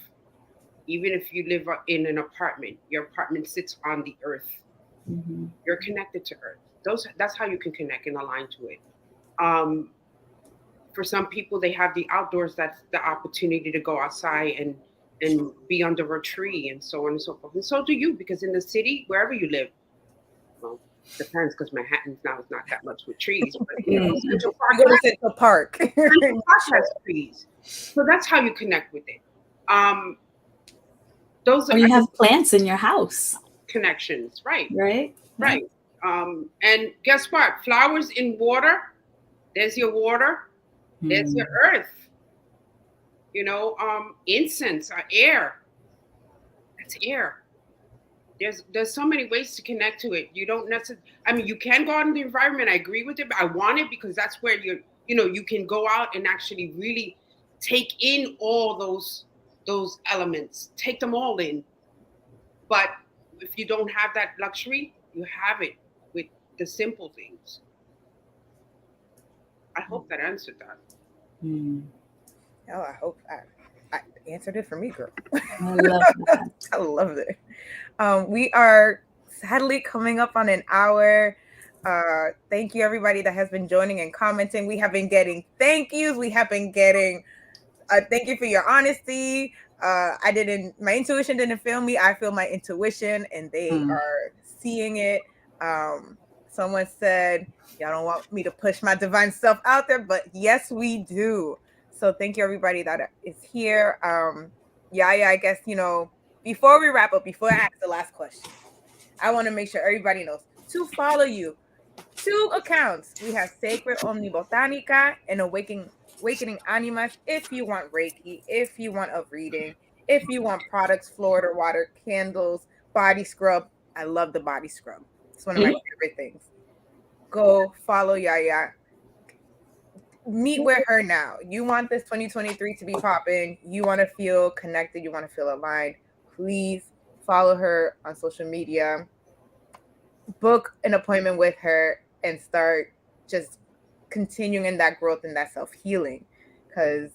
Even if you live in an apartment, your apartment sits on the earth. Mm-hmm. You're connected to earth. That's how you can connect and align to it. For some people, they have the outdoors. That's the opportunity to go outside and be under a tree and so on and so forth. And so do you, because in the city, wherever you live, well, depends because Manhattan now is not that much with trees. But Central Park, You go to Central Park. Central Park has trees, so that's how you connect with it. Those or you have plants in your house. Connections, right? Right. And guess what? Flowers in water. There's your water. There's your earth. Incense, air. That's air. There's so many ways to connect to it. You don't necessarily. I mean, you can go out in the environment. I agree with it, but I want it because that's where you can go out and actually really take in all those elements. Take them all in. But if you don't have that luxury, you have it with the simple things. I hope that answered that. Oh, I hope I answered it for me, girl. I love that. I love it. We are sadly coming up on an hour. Thank you, everybody that has been joining and commenting. We have been getting thank yous. We have been getting thank you for your honesty. My intuition didn't fail me. I feel my intuition, and they are seeing it. Someone said, y'all don't want me to push my divine self out there, but yes, we do. So thank you, everybody that is here. Yaya, I guess, before we wrap up, before I ask the last question, I want to make sure everybody knows to follow you. 2 accounts. We have Sacred Omnibotanica and Awakening Animas. If you want Reiki, if you want a reading, if you want products, Florida water, candles, body scrub. I love the body scrub. It's one of my favorite things. Go follow Yaya. Meet with her now. You want this 2023 to be popping. You want to feel connected. You want to feel aligned. Please follow her on social media. Book an appointment with her and start just continuing in that growth and that self-healing, because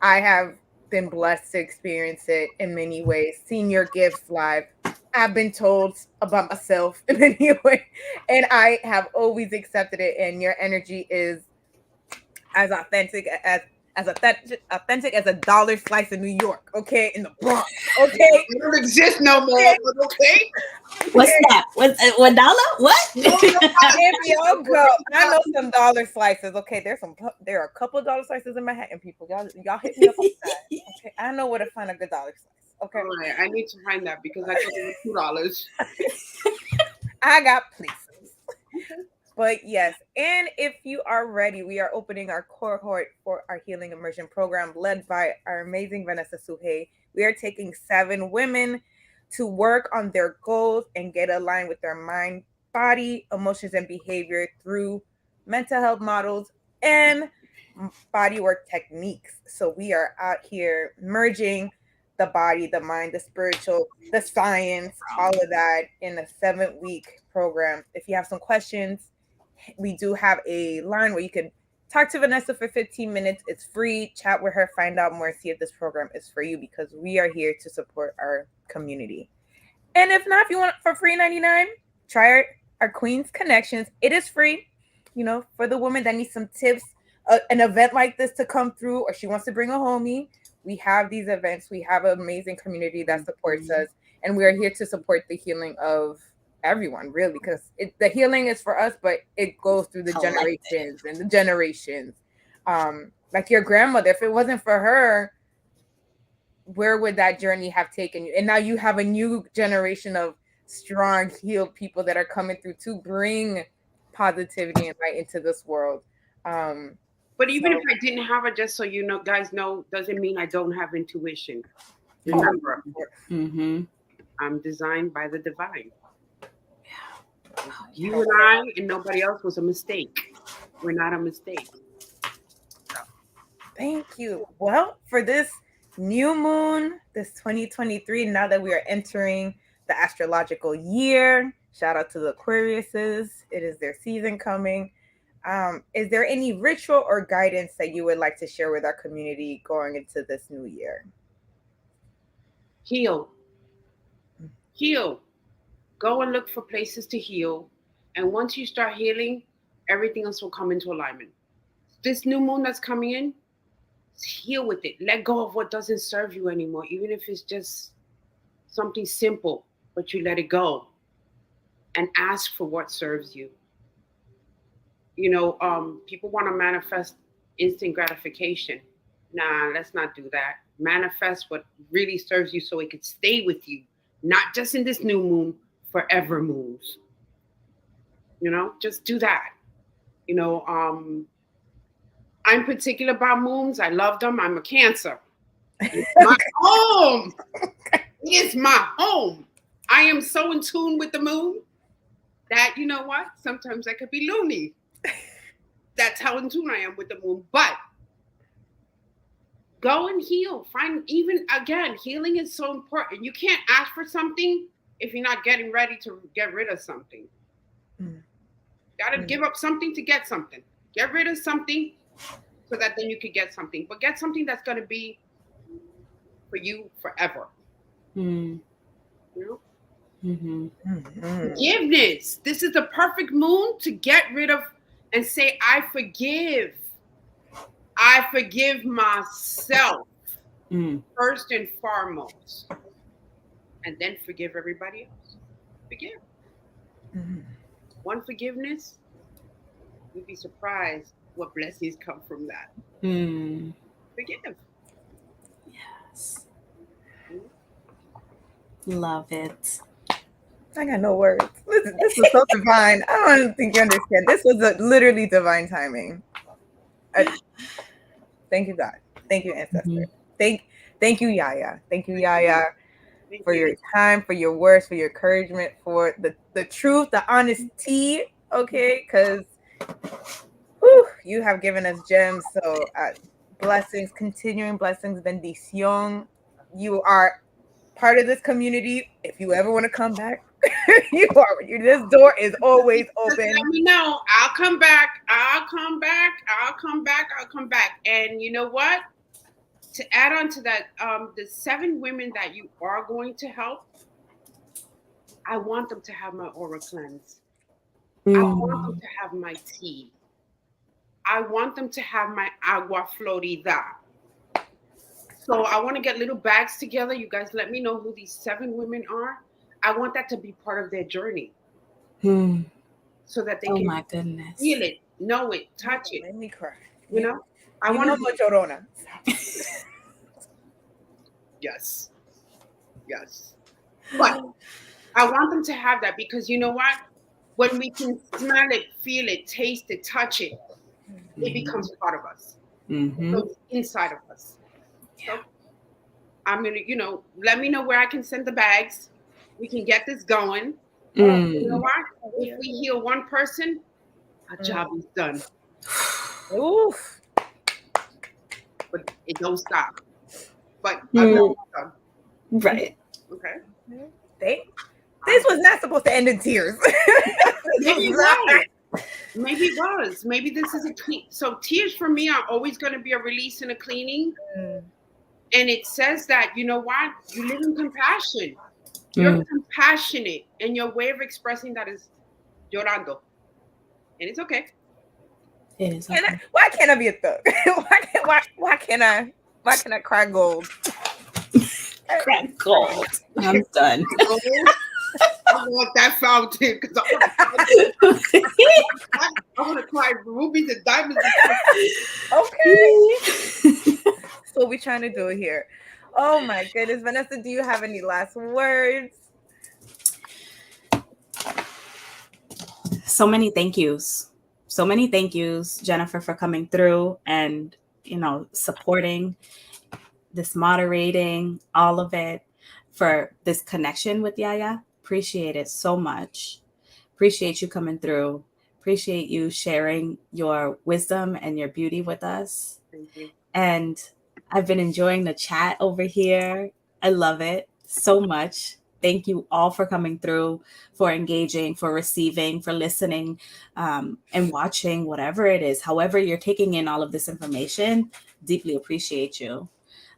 I have been blessed to experience it in many ways. Seen your gifts live. I've been told about myself in many ways, and I have always accepted it. And your energy is as authentic as authentic as a dollar slice in New York, okay, in the Bronx, okay. It don't exist no more, but okay. What's that? $1? What? If y'all go, I know some dollar slices. Okay, there are a couple of dollar slices in Manhattan, people. Y'all hit me up on that. Okay, I know where to find a good dollar slice. Okay, all right, I need to find that because I thought it was $2. I got places. Okay. But yes, and if you are ready, we are opening our cohort for our healing immersion program led by our amazing Vanessa Sujey. We are taking 7 women to work on their goals and get aligned with their mind, body, emotions, and behavior through mental health models and bodywork techniques. So we are out here merging the body, the mind, the spiritual, the science, all of that in a 7-week program. If you have some questions, we do have a line where you can talk to Vanessa for 15 minutes. It's free. Chat with her, find out more, see if this program is for you, because we are here to support our community. And if not, if you want it for free 99, try our Queen's Connections. It is free, for the woman that needs some tips, an event like this to come through, or she wants to bring a homie. We have these events. We have an amazing community that supports us, and we are here to support the healing of everyone, really, because the healing is for us, but it goes through the generations and the generations. Like your grandmother, if it wasn't for her, where would that journey have taken you? And now you have a new generation of strong, healed people that are coming through to bring positivity and light into this world. But even if I didn't have it, just so guys know, doesn't mean I don't have intuition. Remember, I'm designed by the divine. You and I and nobody else was a mistake. We're not a mistake. Thank you. Well, for this new moon, this 2023, now that we are entering the astrological year, shout out to the Aquariuses. It is their season coming. Is there any ritual or guidance that you would like to share with our community going into this new year? Heal. Heal. Go and look for places to heal. And once you start healing, everything else will come into alignment. This new moon that's coming in, heal with it. Let go of what doesn't serve you anymore, even if it's just something simple, but you let it go and ask for what serves you. People want to manifest instant gratification. Nah, let's not do that. Manifest what really serves you so it could stay with you, not just in this new moon, forever moons. Just do that. I'm particular about moons. I love them. I'm a Cancer. It's my home. It's my home. I am so in tune with the moon that, you know what? Sometimes I could be loony. That's how in tune I am with the moon. But go and heal. Healing is so important. You can't ask for something if you're not getting ready to get rid of something. Got to give up something to get something. Get rid of something so that then you could get something. But get something that's going to be for you forever. Forgiveness. This is the perfect moon to get rid of and say, I forgive. I forgive myself first and foremost. And then forgive everybody else. Forgive. One forgiveness, you'd be surprised what blessings come from that. Forgive. Yes. Love it. I got no words. This was so divine. I don't think you understand. This was literally divine timing. Thank you, God. Thank you, Ancestor. Thank you, Yaya. Thank you, Yaya, for your time, for your words, for your encouragement, for the truth, the honesty. Okay, because you have given us gems. So blessings, continuing blessings, bendición. You are part of this community. If you ever want to come back, this door is always open. Just let me know. I'll come back. And you know what? To add on to that, the 7 women that you are going to help, I want them to have my aura cleanse. I want them to have my tea. I want them to have my agua florida. So I want to get little bags together. You guys let me know who these 7 women are. I want that to be part of their journey. So that they can feel it, know it, touch it. Make me cry. I want to Llorona. Yes. But I want them to have that because you know what? When we can smell it, feel it, taste it, touch it, it becomes part of us. So inside of us. So I'm going to, let me know where I can send the bags. We can get this going. You know what? If we heal one person, our job is done. Oof. But it don't stop. But our job is done. Right. Okay. This was not supposed to end in tears. Maybe it was. Maybe this is a clean. So tears for me are always going to be a release and a cleaning. And it says that, you know what? You live in compassion. You're compassionate. And your way of expressing that is llorando. And it's okay. It is okay. Why can't I be a thug? Why can't I cry gold? Cry gold. I'm done. I want that fountain because I want to cry rubies and diamonds. Okay. That's what we're trying to do here. Oh my goodness. Vanessa, do you have any last words? So many thank yous. So many thank yous, Jennifer, for coming through and, supporting this, moderating, all of it, for this connection with Yaya. Appreciate it so much. Appreciate you coming through. Appreciate you sharing your wisdom and your beauty with us. Thank you. And I've been enjoying the chat over here. I love it so much. Thank you all for coming through, for engaging, for receiving, for listening, and watching, whatever it is. However, you're taking in all of this information, deeply appreciate you.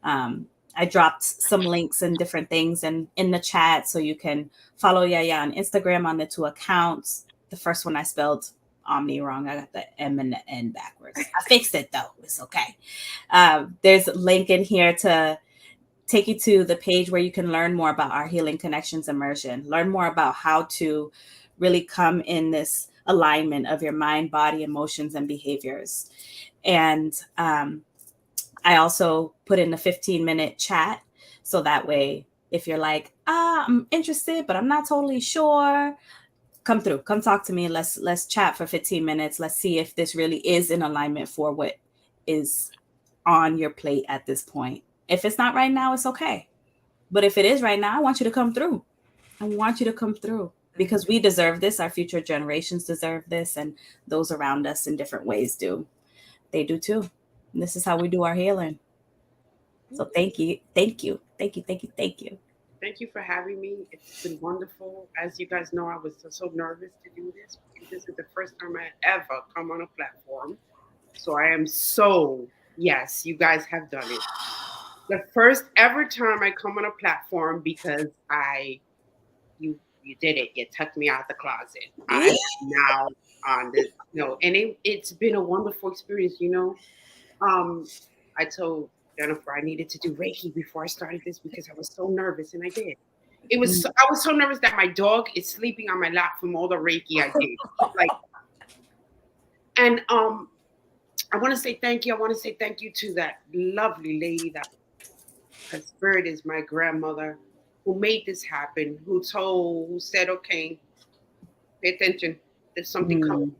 I dropped some links and different things in the chat so you can follow Yaya on Instagram on the 2 accounts. The first one I spelled Omni wrong. I got the M and the N backwards. I fixed it though. It's okay. There's a link in here to take you to the page where you can learn more about our Healing Connections immersion, learn more about how to really come in this alignment of your mind, body, emotions, and behaviors. And I also put in a 15-minute chat. So that way, if you're like, I'm interested, but I'm not totally sure, come through, come talk to me. Let's chat for 15 minutes. Let's see if this really is in alignment for what is on your plate at this point. If it's not right now, it's okay. But if it is right now, I want you to come through. I want you to come through because we deserve this. Our future generations deserve this. And those around us in different ways do. They do too. And this is how we do our healing. So thank you. Thank you. Thank you. Thank you. Thank you. Thank you for having me. It's been wonderful. As you guys know, I was so nervous to do this because this is the first time I ever come on a platform. So I am so, yes, you guys have done it. The first ever time I come on a platform because you did it. You took me out the closet. I'm now on this, and it's been a wonderful experience, I told Jennifer I needed to do Reiki before I started this because I was so nervous, and I did. I was so nervous that my dog is sleeping on my lap from all the Reiki I did. And I want to say thank you. I want to say thank you to that lovely lady that her spirit is my grandmother, who made this happen, who said, okay, pay attention. There's something coming.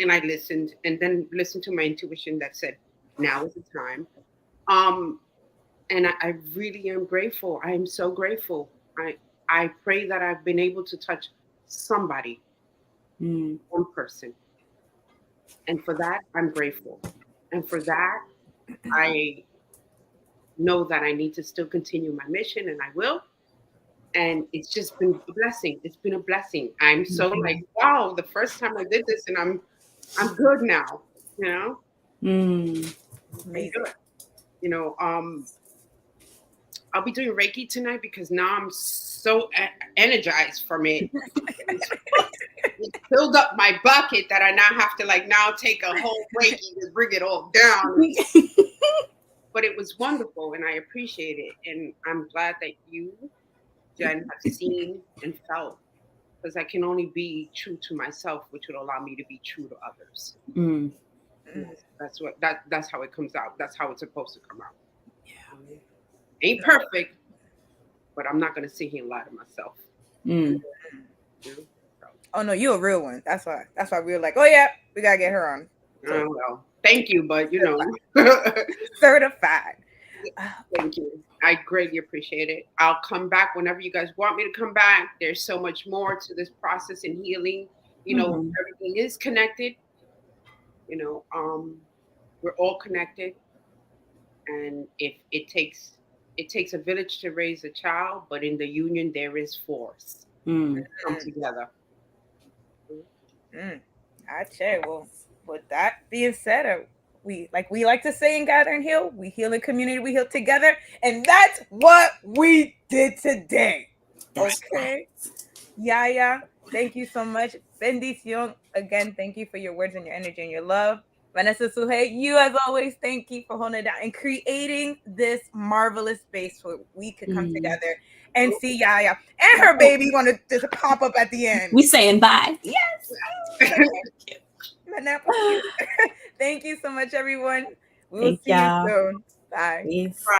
And I listened, and then listened to my intuition that said, now is the time. And I really am grateful. I am so grateful. I pray that I've been able to touch somebody, one person. And for that, I'm grateful. And for that, I know that I need to still continue my mission, and I will. And it's just been a blessing. It's been a blessing. I'm so like, wow, the first time I did this, and I'm good now, Amazing. I'll be doing Reiki tonight because now I'm so energized from it. It filled up my bucket that I now have to now take a whole Reiki to bring it all down. But it was wonderful, and I appreciate it. And I'm glad that you, Jen, have seen and felt, because I can only be true to myself, which would allow me to be true to others. That's how it comes out. That's how it's supposed to come out. Yeah. Ain't perfect, but I'm not gonna sit here and lie to myself. Oh no, you're a real one. That's why we were like, oh yeah, we gotta get her on. So, well, thank you, but certified. Thank you. I greatly appreciate it. I'll come back whenever you guys want me to come back. There's so much more to this process in healing. Everything is connected. We're all connected, and if it takes a village to raise a child, but in the union there is force. Come together. Gotcha. Well, with that being said, we like to say in Gather and Heal, we heal in community, we heal together, and that's what we did today. Okay. Yaya, thank you so much. Bendición, again, thank you for your words and your energy and your love. Vanessa, Sujey, you as always, thank you for holding it down and creating this marvelous space where we could come together and see Yaya and her baby want to just pop up at the end. We saying bye. Yes. Thank you so much, everyone. We'll see you soon. Bye. Peace.